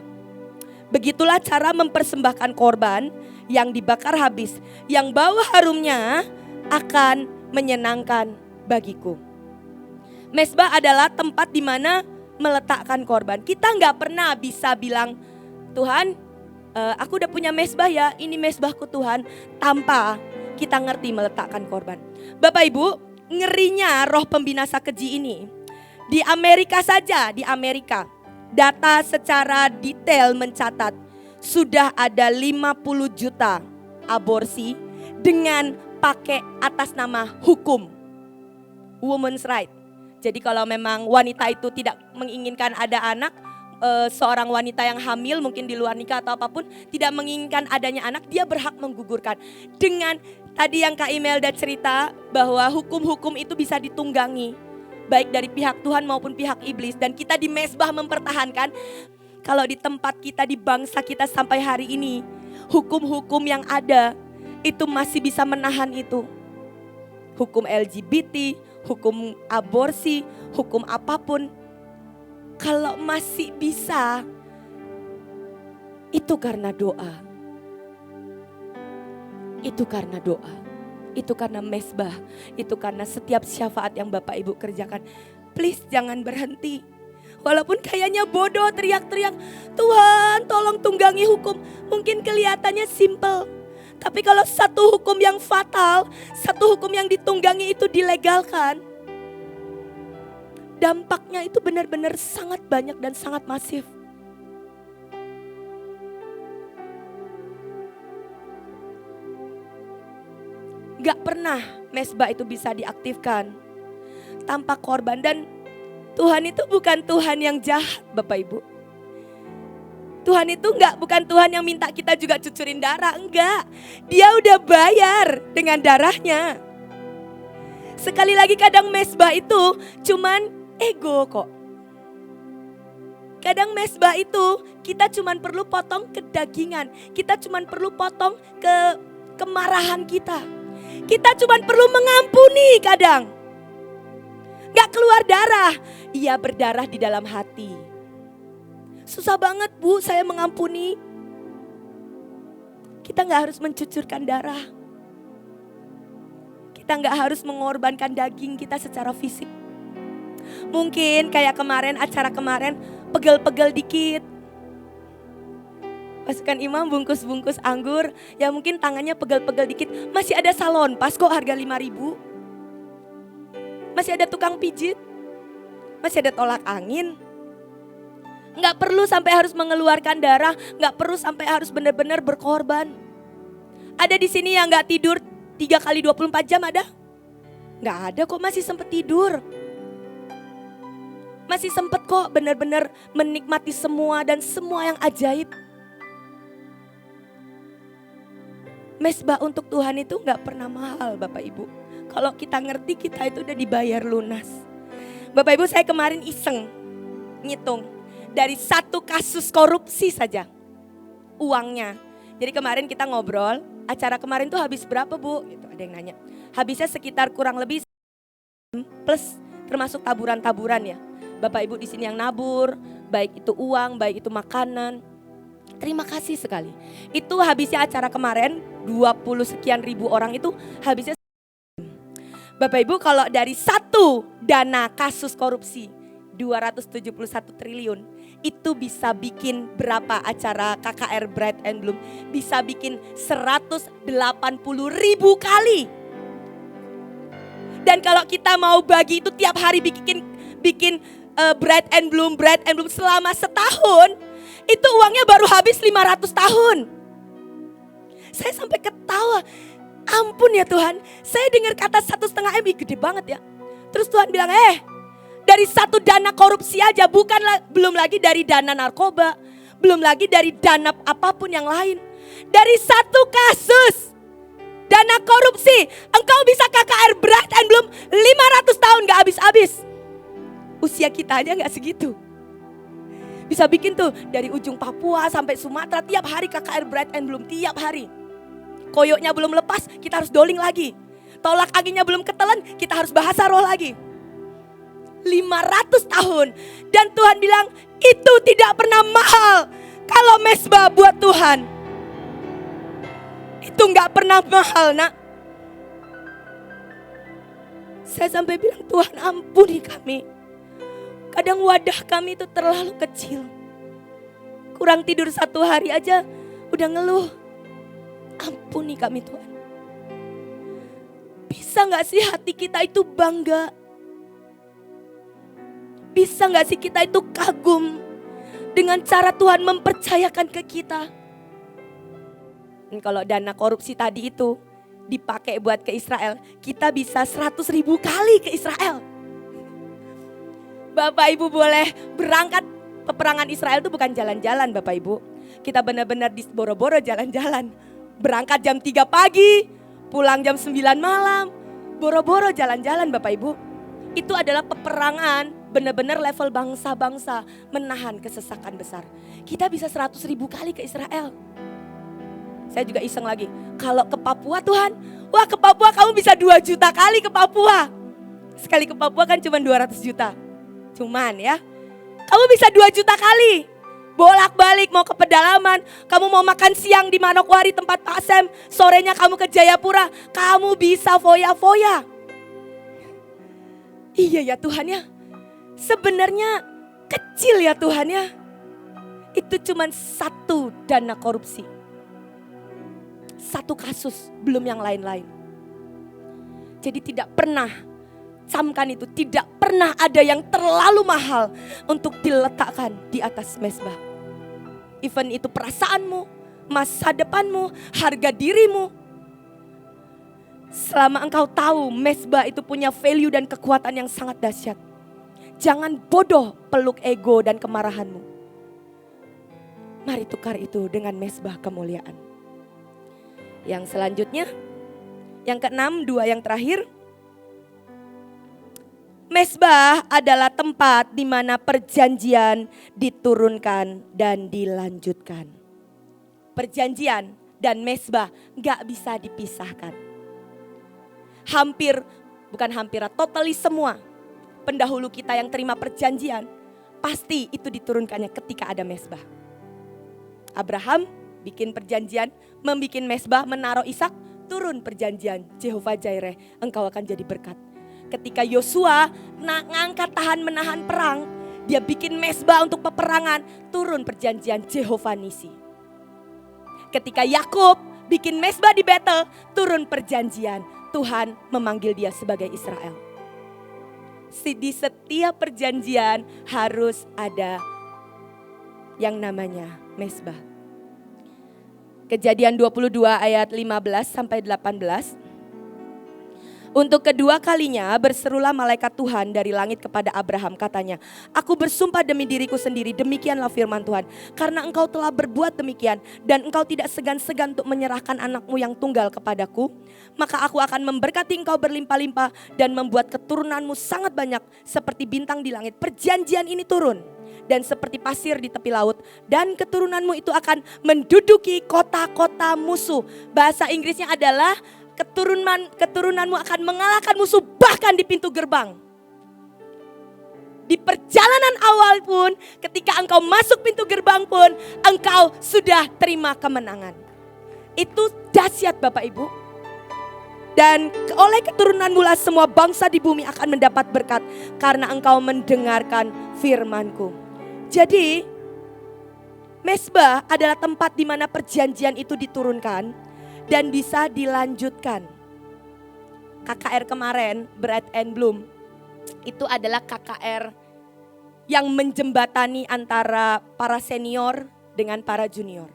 Begitulah cara mempersembahkan korban yang dibakar habis, yang bau harumnya akan menyenangkan bagiku. Mesbah adalah tempat di mana meletakkan korban. Kita nggak pernah bisa bilang, Tuhan, aku udah punya mesbah ya, ini mesbahku Tuhan, tanpa kita ngerti meletakkan korban. Bapak Ibu, ngerinya roh pembinasa keji ini. Di Amerika saja, di Amerika, data secara detail mencatat sudah ada 50 juta aborsi dengan pakai atas nama hukum women's right. Jadi kalau memang wanita itu tidak menginginkan ada anak, seorang wanita yang hamil mungkin di luar nikah atau apapun tidak menginginkan adanya anak, dia berhak menggugurkan. Dengan tadi yang Kak Imelda cerita bahwa hukum-hukum itu bisa ditunggangi. baik dari pihak Tuhan maupun pihak iblis, dan kita di mezbah mempertahankan. Kalau di tempat kita, di bangsa kita sampai hari ini, hukum-hukum yang ada itu masih bisa menahan itu. Hukum LGBT, hukum aborsi, hukum apapun. Kalau masih bisa, itu karena doa. Itu karena doa. Itu karena mezbah. Itu karena setiap syafaat yang Bapak Ibu kerjakan. Please jangan berhenti. Walaupun kayaknya bodoh, teriak-teriak, Tuhan tolong tunggangi hukum. Mungkin kelihatannya simple. Tapi kalau satu hukum yang fatal, satu hukum yang ditunggangi itu dilegalkan, dampaknya itu benar-benar sangat banyak dan sangat masif. Gak pernah mezbah itu bisa diaktifkan tanpa korban. Dan Tuhan itu bukan Tuhan yang jahat, Bapak Ibu. Tuhan itu bukan Tuhan yang minta kita juga cucurin darah, enggak. Dia udah bayar dengan darahnya. Sekali lagi, kadang mezbah itu cuman ego kok. Kadang mezbah itu kita cuman perlu potong kedagingan. Kita cuman perlu potong kemarahan kita. Kita cuma perlu mengampuni kadang. Gak keluar darah. Ia berdarah di dalam hati. Susah banget Bu saya mengampuni. Kita gak harus mencucurkan darah. Kita gak harus mengorbankan daging kita secara fisik. Mungkin kayak kemarin, acara kemarin, pegel-pegel dikit. Pasukan imam bungkus-bungkus anggur, ya mungkin tangannya pegel-pegel dikit. Masih ada salon pas kok harga 5.000. Masih ada tukang pijit. Masih ada tolak angin. Gak perlu sampai harus mengeluarkan darah. Gak perlu sampai harus benar-benar berkorban. Ada di sini yang gak tidur 3 kali 24 jam ada? Gak ada kok, masih sempet tidur. Masih sempet kok benar-benar menikmati semua dan semua yang ajaib. Mezbah untuk Tuhan itu gak pernah mahal Bapak Ibu. Kalau kita ngerti, kita itu udah dibayar lunas. Bapak Ibu, saya kemarin iseng ngitung dari satu kasus korupsi saja uangnya. Jadi kemarin kita ngobrol, acara kemarin tuh habis berapa Bu? Gitu, ada yang nanya. Habisnya sekitar kurang lebih plus termasuk taburan-taburan ya. Bapak Ibu di sini yang nabur, baik itu uang, baik itu makanan. Terima kasih sekali. Itu habisnya acara kemarin 20 sekian ribu orang itu habisnya. Bapak Ibu, kalau dari satu dana kasus korupsi 271 triliun itu bisa bikin berapa acara KKR Bright and Bloom? Bisa bikin 180.000 kali. Dan kalau kita mau bagi itu tiap hari bikin Bright and Bloom selama setahun, itu uangnya baru habis 500 tahun. Saya sampai ketawa. Ampun ya Tuhan, saya dengar kata 1,5 M, gede banget ya. Terus Tuhan bilang, dari satu dana korupsi aja, belum lagi dari dana narkoba, belum lagi dari dana apapun yang lain. Dari satu kasus dana korupsi, engkau bisa KKR Bright and Bloom 500 tahun gak habis-habis. Usia kita aja gak segitu. Bisa bikin tuh dari ujung Papua sampai Sumatera, tiap hari KKR Bright and Bloom, tiap hari. Koyoknya belum lepas, kita harus doling lagi. Tolak anginnya belum ketelan, kita harus bahasa roh lagi. 500 tahun. Dan Tuhan bilang, itu tidak pernah mahal. Kalau mezbah buat Tuhan, itu gak pernah mahal nak. Saya sampai bilang, Tuhan ampuni kami. Kadang wadah kami itu terlalu kecil. Kurang tidur 1 hari aja udah ngeluh. Ampuni kami Tuhan. Bisa gak sih hati kita itu bangga? Bisa gak sih kita itu kagum dengan cara Tuhan mempercayakan ke kita? Dan kalau dana korupsi tadi itu dipakai buat ke Israel, kita bisa 100.000 kali ke Israel. Bapak Ibu boleh berangkat, peperangan Israel itu bukan jalan-jalan Bapak Ibu. Kita benar-benar di boro-boro jalan-jalan. Berangkat jam 3 pagi, pulang jam 9 malam. Boro-boro jalan-jalan Bapak Ibu. Itu adalah peperangan benar-benar level bangsa-bangsa menahan kesesakan besar. Kita bisa 100.000 kali ke Israel. Saya juga iseng lagi, kalau ke Papua Tuhan, wah ke Papua kamu bisa 2 juta kali ke Papua. Sekali ke Papua kan cuma 200 juta. Cuman ya, kamu bisa 2 juta kali. Bolak-balik mau ke pedalaman, kamu mau makan siang di Manokwari tempat Pak Sem, sorenya kamu ke Jayapura, kamu bisa foya-foya. Iya ya Tuhan ya, sebenarnya kecil ya Tuhan ya. Itu cuma 1 dana korupsi. 1 kasus, belum yang lain-lain. Jadi tidak pernah, camkan itu, tidak pernah ada yang terlalu mahal untuk diletakkan di atas mezbah. Even itu perasaanmu, masa depanmu, harga dirimu. Selama engkau tahu mezbah itu punya value dan kekuatan yang sangat dahsyat, jangan bodoh peluk ego dan kemarahanmu. Mari tukar itu dengan mezbah kemuliaan. Yang selanjutnya, yang ke-6, 2 yang terakhir. Mezbah adalah tempat di mana perjanjian diturunkan dan dilanjutkan. Perjanjian dan mezbah gak bisa dipisahkan. Totally semua pendahulu kita yang terima perjanjian, pasti itu diturunkannya ketika ada mezbah. Abraham bikin perjanjian, membikin mezbah, menaruh Ishak, turun perjanjian, Jehovah Jireh, engkau akan jadi berkat. Ketika Yosua ngangkat tahan menahan perang, dia bikin mezbah untuk peperangan, turun perjanjian Jehovah Nisi. Ketika Yakub bikin mezbah di Betel, turun perjanjian, Tuhan memanggil dia sebagai Israel. Di setiap perjanjian harus ada yang namanya mezbah. Kejadian 22 ayat 15 sampai 18. Untuk kedua kalinya berserulah malaikat Tuhan dari langit kepada Abraham, katanya, aku bersumpah demi diriku sendiri, demikianlah firman Tuhan. Karena engkau telah berbuat demikian dan engkau tidak segan-segan untuk menyerahkan anakmu yang tunggal kepadaku, maka aku akan memberkati engkau berlimpah-limpah dan membuat keturunanmu sangat banyak seperti bintang di langit. Perjanjian ini turun dan seperti pasir di tepi laut, dan keturunanmu itu akan menduduki kota-kota musuh. Bahasa Inggrisnya adalah keturunanmu akan mengalahkan musuh bahkan di pintu gerbang. Di perjalanan awal pun, ketika engkau masuk pintu gerbang pun, engkau sudah terima kemenangan. Itu dahsyat Bapak Ibu. Dan oleh keturunanmu lah semua bangsa di bumi akan mendapat berkat, karena engkau mendengarkan firmanku. Jadi mezbah adalah tempat di mana perjanjian itu diturunkan dan bisa dilanjutkan. KKR kemarin, Bread and Bloom, itu adalah KKR yang menjembatani antara para senior dengan para junior.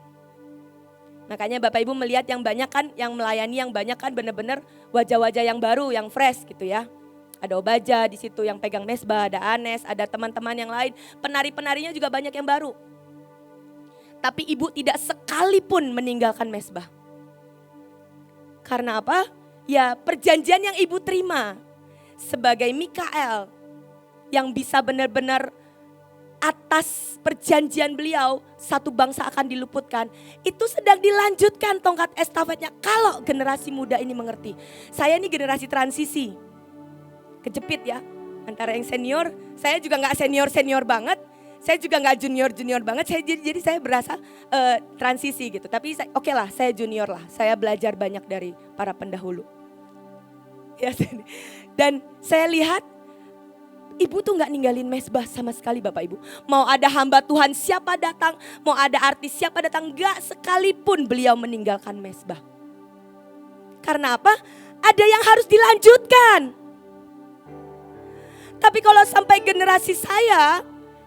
Makanya Bapak Ibu melihat yang banyak kan, yang melayani yang banyak kan benar-benar wajah-wajah yang baru, yang fresh gitu ya. Ada Obaja di situ yang pegang mezbah, ada Anes, ada teman-teman yang lain. Penari-penarinya juga banyak yang baru. Tapi ibu tidak sekalipun meninggalkan mezbah. Karena apa? Ya perjanjian yang ibu terima sebagai Mikael yang bisa benar-benar atas perjanjian beliau satu bangsa akan diluputkan. Itu sedang dilanjutkan tongkat estafetnya kalau generasi muda ini mengerti. Saya ini generasi transisi. Kejepit ya antara yang senior, saya juga gak senior-senior banget. Saya juga gak junior-junior banget, jadi saya berasa transisi gitu. Tapi oke lah, saya junior lah, saya belajar banyak dari para pendahulu. Ya, dan saya lihat ibu tuh gak ninggalin mezbah sama sekali Bapak Ibu. Mau ada hamba Tuhan siapa datang, mau ada artis siapa datang, gak sekalipun beliau meninggalkan mezbah. Karena apa? Ada yang harus dilanjutkan. Tapi kalau sampai generasi saya,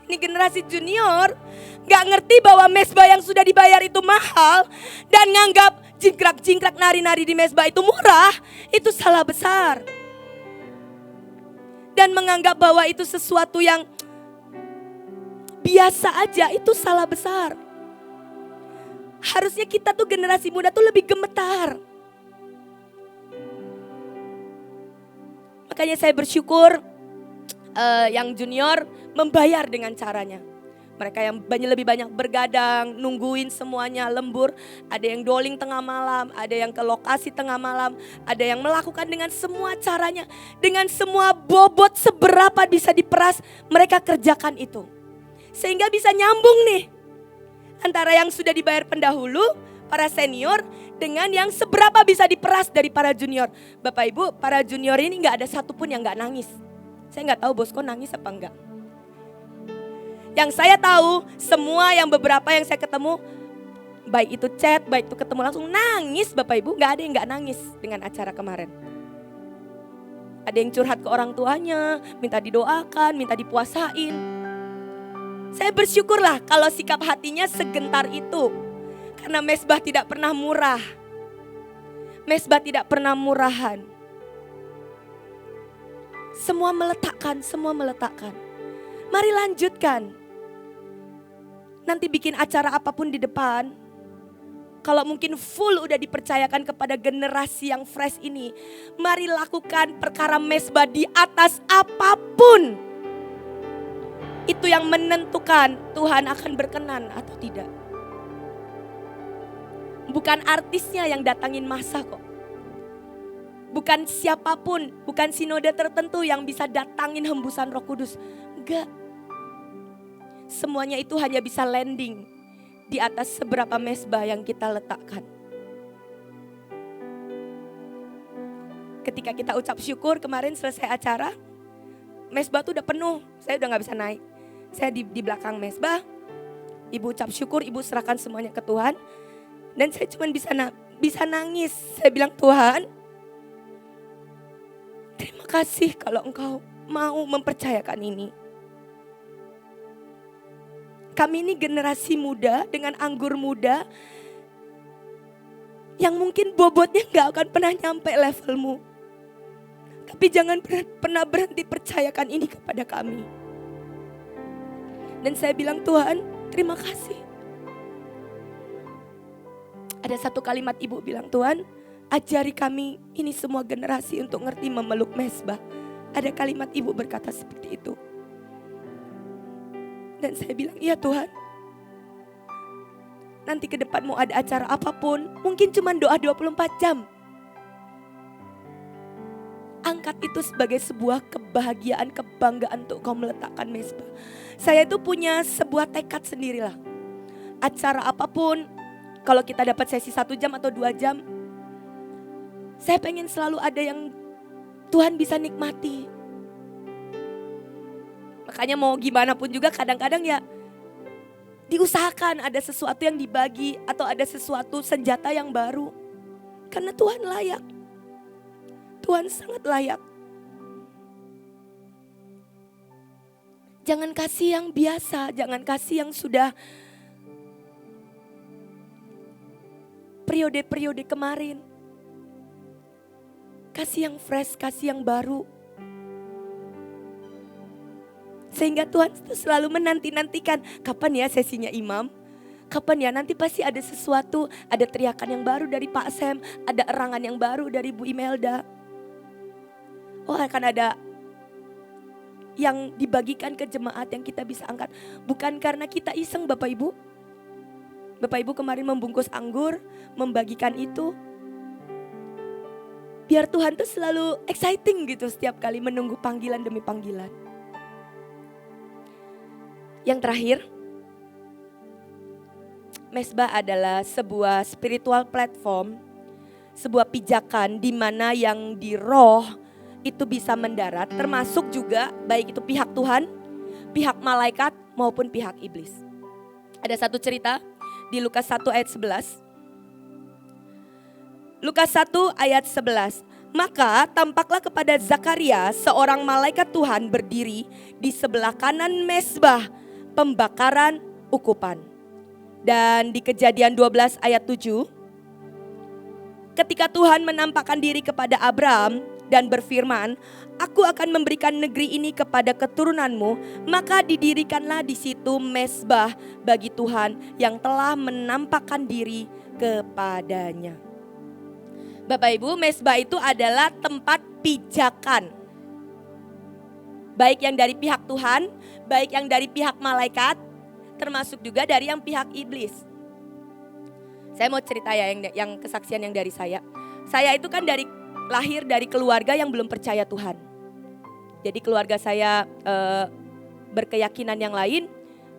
ini generasi junior, gak ngerti bahwa mezbah yang sudah dibayar itu mahal dan nganggap jingkrak-jingkrak nari-nari di mezbah itu murah, itu salah besar. Dan menganggap bahwa itu sesuatu yang biasa aja, itu salah besar. Harusnya kita tuh generasi muda tuh lebih gemetar. Makanya saya bersyukur yang junior membayar dengan caranya. Mereka yang lebih banyak bergadang, nungguin semuanya lembur. Ada yang doling tengah malam, ada yang ke lokasi tengah malam. Ada yang melakukan dengan semua caranya. Dengan semua bobot seberapa bisa diperas, mereka kerjakan itu. Sehingga bisa nyambung nih. Antara yang sudah dibayar pendahulu, para senior, dengan yang seberapa bisa diperas dari para junior. Bapak Ibu, para junior ini gak ada satupun yang gak nangis. Saya gak tahu Bosco nangis apa enggak. Yang saya tahu, semua yang beberapa yang saya ketemu, baik itu chat, baik itu ketemu langsung, nangis Bapak Ibu. Gak ada yang gak nangis dengan acara kemarin. Ada yang curhat ke orang tuanya, minta didoakan, minta dipuasain. Saya bersyukurlah kalau sikap hatinya segentar itu. Karena Mesbah tidak pernah murah. Mesbah tidak pernah murahan. Semua meletakkan. Mari lanjutkan. Nanti bikin acara apapun di depan. Kalau mungkin full udah dipercayakan kepada generasi yang fresh ini. Mari lakukan perkara mesbah di atas apapun. Itu yang menentukan Tuhan akan berkenan atau tidak. Bukan artisnya yang datangin masa kok. Bukan siapapun, bukan sinode tertentu yang bisa datangin hembusan Roh Kudus. Enggak. Semuanya itu hanya bisa landing di atas seberapa mesbah yang kita letakkan. Ketika kita ucap syukur kemarin selesai acara, mesbah tuh udah penuh, saya udah gak bisa naik. Saya di belakang mesbah, ibu ucap syukur, ibu serahkan semuanya ke Tuhan. Dan saya cuma bisa nangis. Saya bilang, Tuhan, terima kasih kalau Engkau mau mempercayakan ini. Kami ini generasi muda dengan anggur muda yang mungkin bobotnya gak akan pernah nyampe levelmu. Tapi jangan pernah berhenti percayakan ini kepada kami. Dan saya bilang, Tuhan, terima kasih. Ada satu kalimat ibu bilang, Tuhan, ajari kami ini semua generasi untuk ngerti memeluk mesbah. Ada kalimat ibu berkata seperti itu. Dan saya bilang, iya Tuhan. Nanti ke depan mau ada acara apapun, mungkin cuma doa 24 jam. Angkat itu sebagai sebuah kebahagiaan, kebanggaan untuk kau meletakkan mesbah. Saya itu punya sebuah tekad sendirilah. Acara apapun, kalau kita dapat sesi 1 jam atau 2 jam, saya pengen selalu ada yang Tuhan bisa nikmati. Makanya mau gimana pun juga kadang-kadang ya diusahakan ada sesuatu yang dibagi atau ada sesuatu senjata yang baru. Karena Tuhan layak. Tuhan sangat layak. Jangan kasih yang biasa, jangan kasih yang sudah periode-periode kemarin. Kasih yang fresh, kasih yang baru. Sehingga Tuhan itu selalu menanti-nantikan kapan ya sesinya imam. Kapan ya nanti pasti ada sesuatu, ada teriakan yang baru dari Pak Sam, ada erangan yang baru dari Bu Imelda. Oh akan ada yang dibagikan ke jemaat yang kita bisa angkat. Bukan karena kita iseng Bapak Ibu. Bapak Ibu kemarin membungkus anggur, membagikan itu. Biar Tuhan tuh selalu exciting gitu setiap kali menunggu panggilan demi panggilan. Yang terakhir, mesbah adalah sebuah spiritual platform, sebuah pijakan di mana yang di roh itu bisa mendarat, termasuk juga baik itu pihak Tuhan, pihak malaikat maupun pihak iblis. Ada satu cerita di Lukas 1 ayat 11. Lukas 1 ayat 11. Maka tampaklah kepada Zakaria seorang malaikat Tuhan berdiri di sebelah kanan mesbah pembakaran ukupan. Dan di Kejadian 12 ayat 7, ketika Tuhan menampakkan diri kepada Abraham dan berfirman, aku akan memberikan negeri ini kepada keturunanmu, maka didirikanlah di situ mesbah bagi Tuhan yang telah menampakkan diri kepadanya. Bapak Ibu, mesbah itu adalah tempat pijakan. Baik yang dari pihak Tuhan, baik yang dari pihak malaikat, termasuk juga dari yang pihak iblis. Saya mau cerita ya yang kesaksian yang dari saya. Saya itu kan lahir dari keluarga yang belum percaya Tuhan. Jadi keluarga saya berkeyakinan yang lain,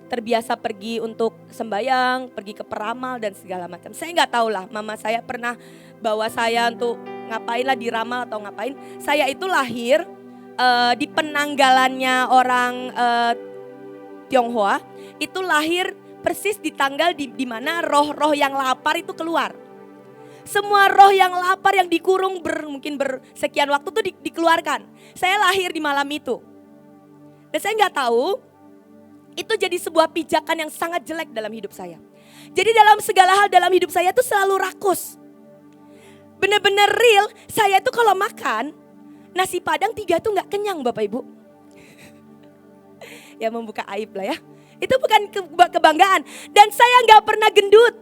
terbiasa pergi untuk sembayang, pergi ke peramal dan segala macam. Saya nggak tahu lah, mama saya pernah bawa saya untuk ngapain lah di ramal atau ngapain. Saya itu lahir di penanggalannya orang Tionghoa, itu lahir persis di tanggal di mana roh-roh yang lapar itu keluar. Semua roh yang lapar yang dikurung mungkin bersekian waktu tuh dikeluarkan. Saya lahir di malam itu. Dan saya nggak tahu, itu jadi sebuah pijakan yang sangat jelek dalam hidup saya. Jadi dalam segala hal dalam hidup saya tuh selalu rakus. Bener-bener real, saya tuh kalau makan nasi padang 3 tuh gak kenyang Bapak Ibu. Ya membuka aib lah ya. Itu bukan kebanggaan. Dan saya gak pernah gendut.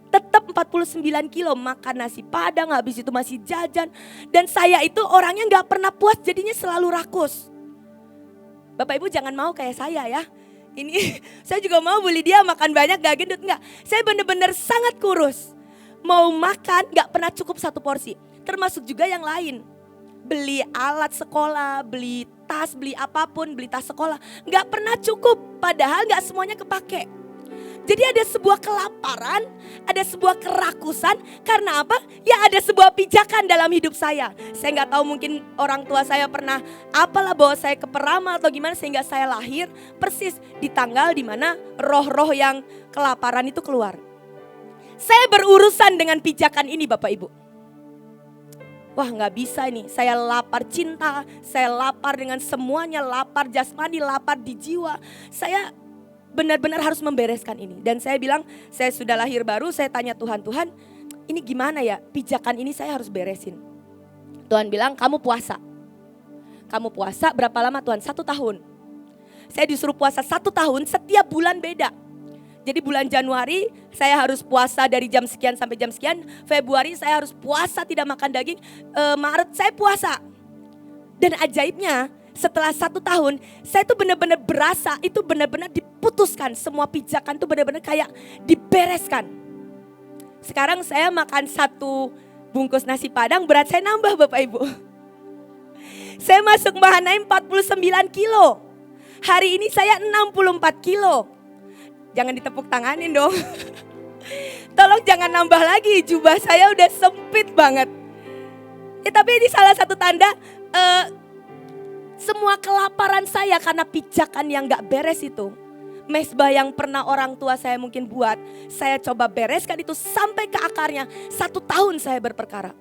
Tetap 49 kilo makan nasi padang, habis itu masih jajan. Dan saya itu orangnya gak pernah puas, jadinya selalu rakus. Bapak Ibu jangan mau kayak saya ya. Ini saya juga mau bully dia makan banyak gak gendut, enggak. Saya benar-benar sangat kurus. Mau makan gak pernah cukup 1 porsi. Termasuk juga yang lain. Beli alat sekolah, beli tas, beli apapun, beli tas sekolah. Gak pernah cukup, padahal gak semuanya kepake. Jadi ada sebuah kelaparan, ada sebuah kerakusan. Karena apa? Ya ada sebuah pijakan dalam hidup saya. Saya gak tahu mungkin orang tua saya pernah apalah bawa saya ke peramal atau gimana. Sehingga saya lahir persis di tanggal dimana roh-roh yang kelaparan itu keluar. Saya berurusan dengan pijakan ini Bapak Ibu. Wah gak bisa nih, saya lapar cinta, saya lapar dengan semuanya, lapar jasmani, lapar di jiwa. Saya benar-benar harus membereskan ini. Dan saya bilang, saya sudah lahir baru, saya tanya Tuhan, Tuhan ini gimana ya, pijakan ini saya harus beresin. Tuhan bilang, kamu puasa. Kamu puasa berapa lama Tuhan? 1 tahun. Saya disuruh puasa 1 tahun, setiap bulan beda. Jadi bulan Januari saya harus puasa dari jam sekian sampai jam sekian. Februari saya harus puasa tidak makan daging. Maret saya puasa. Dan ajaibnya setelah 1 tahun saya tuh benar-benar berasa itu benar-benar diputuskan. Semua pijakan tuh benar-benar kayak dibereskan. Sekarang saya makan 1 bungkus nasi padang, berat saya nambah Bapak Ibu. Saya masuk Mahanaim 49 kilo. Hari ini saya 64 kilo. Jangan ditepuk tanganin dong. Tolong jangan nambah lagi, jubah saya udah sempit banget. Tapi ini salah satu tanda semua kelaparan saya karena pijakan yang gak beres itu. Mesbah yang pernah orang tua saya mungkin buat, saya coba bereskan itu sampai ke akarnya. 1 tahun saya berperkara.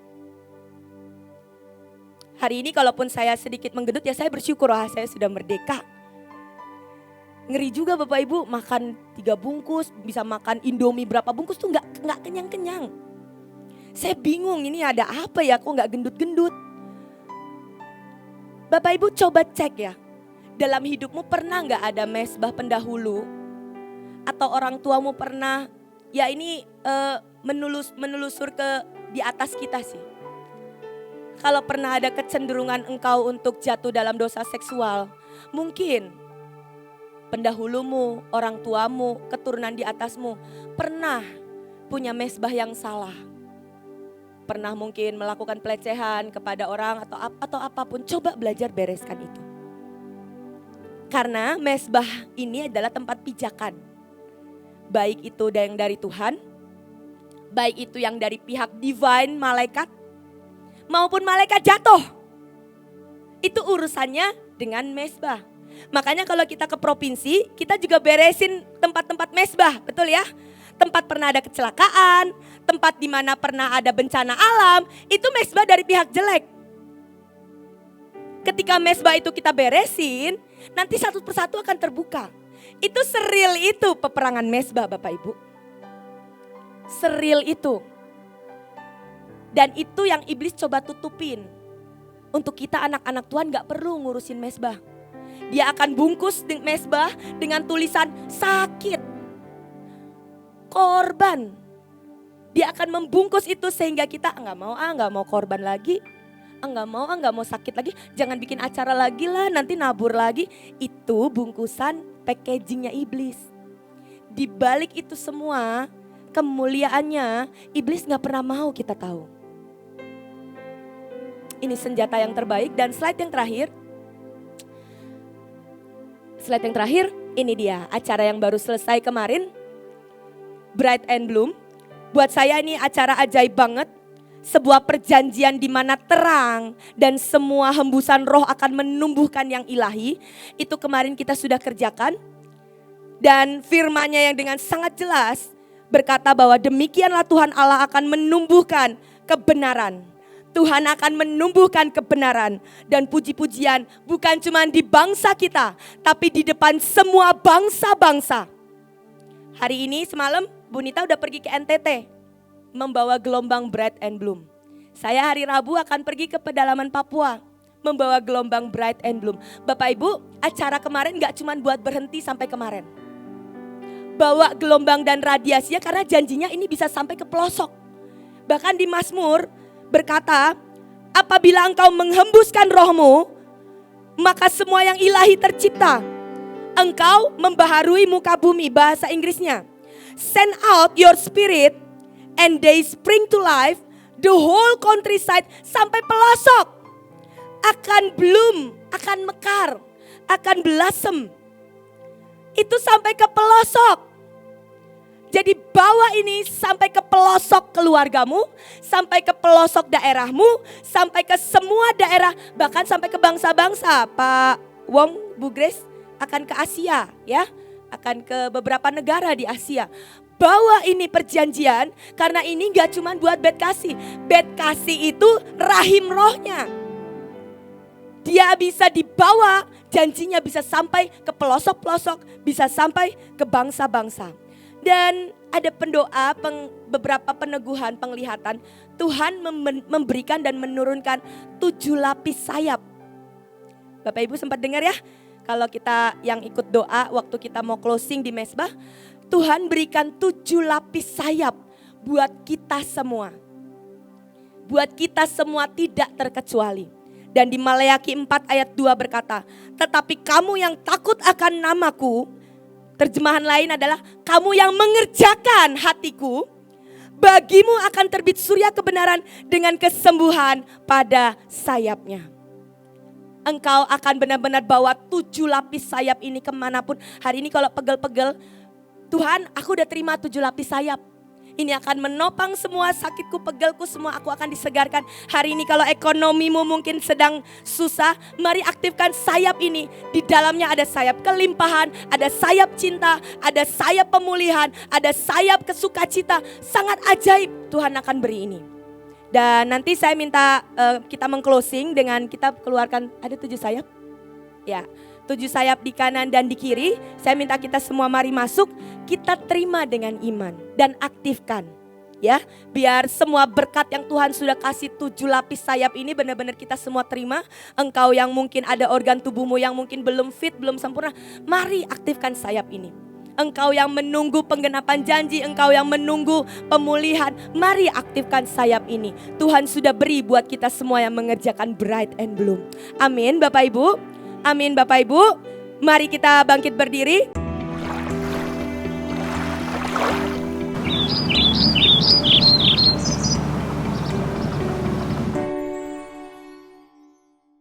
Hari ini kalaupun saya sedikit menggendut ya saya bersyukur, saya sudah merdeka. Ngeri juga Bapak Ibu, makan 3 bungkus, bisa makan Indomie berapa bungkus tuh nggak kenyang-kenyang. Saya bingung ini ada apa ya, kok nggak gendut-gendut. Bapak Ibu coba cek ya, dalam hidupmu pernah nggak ada mesbah pendahulu? Atau orang tuamu pernah, ya ini menelusur ke di atas kita sih. Kalau pernah ada kecenderungan engkau untuk jatuh dalam dosa seksual, mungkin pendahulumu, orang tuamu, keturunan di atasmu pernah punya mesbah yang salah. Pernah mungkin melakukan pelecehan kepada orang atau apapun. Coba belajar bereskan itu. Karena mesbah ini adalah tempat pijakan. Baik itu yang dari Tuhan, baik itu yang dari pihak divine, malaikat, maupun malaikat jatuh. Itu urusannya dengan mesbah. Makanya kalau kita ke provinsi, kita juga beresin tempat-tempat mesbah, betul ya? Tempat pernah ada kecelakaan, tempat di mana pernah ada bencana alam, itu mesbah dari pihak jelek. Ketika mesbah itu kita beresin, nanti satu persatu akan terbuka. Itu seril itu peperangan mesbah Bapak Ibu. Seril itu. Dan itu yang iblis coba tutupin. Untuk kita anak-anak Tuhan gak perlu ngurusin mesbah. Dia akan bungkus mesbah dengan tulisan sakit, korban. Dia akan membungkus itu sehingga kita nggak mau korban lagi, nggak mau sakit lagi, jangan bikin acara lagi lah, nanti nabur lagi. Itu bungkusan packagingnya iblis. Di balik itu semua, kemuliaannya iblis nggak pernah mau kita tahu. Ini senjata yang terbaik. Dan slide yang terakhir. Ini dia acara yang baru selesai kemarin. Bright and Bloom. Buat saya ini acara ajaib banget. Sebuah perjanjian di mana terang dan semua hembusan roh akan menumbuhkan yang ilahi. Itu kemarin kita sudah kerjakan. Dan firman-Nya yang dengan sangat jelas berkata bahwa demikianlah Tuhan Allah akan menumbuhkan kebenaran. Tuhan akan menumbuhkan kebenaran dan puji-pujian bukan cuma di bangsa kita, tapi di depan semua bangsa-bangsa. Hari ini semalam Bu Nita udah pergi ke NTT membawa gelombang Bright and Bloom. Saya hari Rabu akan pergi ke pedalaman Papua membawa gelombang Bright and Bloom. Bapak Ibu, acara kemarin gak cuma buat berhenti sampai kemarin. Bawa gelombang dan radiasinya karena janjinya ini bisa sampai ke pelosok. Bahkan di Mazmur berkata, apabila engkau menghembuskan rohmu, maka semua yang ilahi tercipta. Engkau membaharui muka bumi, bahasa Inggrisnya. Send out your spirit and they spring to life, the whole countryside sampai pelosok. Akan bloom, akan mekar, akan blossom. Itu sampai ke pelosok. Jadi bawa ini sampai ke pelosok keluargamu, sampai ke pelosok daerahmu, sampai ke semua daerah, bahkan sampai ke bangsa-bangsa. Pak Wong, Bu Grace akan ke Asia ya, akan ke beberapa negara di Asia. Bawa ini perjanjian karena ini gak cuma buat bed kasih. Bed kasih itu rahim rohnya. Dia bisa dibawa, janjinya bisa sampai ke pelosok-pelosok, bisa sampai ke bangsa-bangsa. Dan ada pendoa, beberapa peneguhan penglihatan. Tuhan memberikan dan menurunkan 7 lapis sayap. Bapak Ibu sempat dengar ya? Kalau kita yang ikut doa waktu kita mau closing di mesbah. Tuhan berikan 7 lapis sayap buat kita semua. Buat kita semua tidak terkecuali. Dan di Maleakhi 4 ayat 2 berkata, tetapi kamu yang takut akan namaku, terjemahan lain adalah kamu yang mengerjakan hatiku, bagimu akan terbit surya kebenaran dengan kesembuhan pada sayapnya. Engkau akan benar-benar bawa 7 lapis sayap ini kemanapun. Hari ini kalau pegel-pegel, Tuhan aku udah terima 7 lapis sayap. Ini akan menopang semua sakitku, pegelku, semua aku akan disegarkan. Hari ini kalau ekonomimu mungkin sedang susah, mari aktifkan sayap ini. Di dalamnya ada sayap kelimpahan, ada sayap cinta, ada sayap pemulihan, ada sayap kesukacita. Sangat ajaib Tuhan akan beri ini. Dan nanti saya minta kita meng-closing dengan kita keluarkan, ada 7 sayap? Ya. 7 sayap di kanan dan di kiri. Saya minta kita semua mari masuk. Kita terima dengan iman dan aktifkan. Ya, biar semua berkat yang Tuhan sudah kasih 7 lapis sayap ini benar-benar kita semua terima. Engkau yang mungkin ada organ tubuhmu yang mungkin belum fit, belum sempurna. Mari aktifkan sayap ini. Engkau yang menunggu penggenapan janji, engkau yang menunggu pemulihan. Mari aktifkan sayap ini. Tuhan sudah beri buat kita semua yang mengerjakan Bright and Bloom. Amin Bapak Ibu. Amin Bapak Ibu, mari kita bangkit berdiri.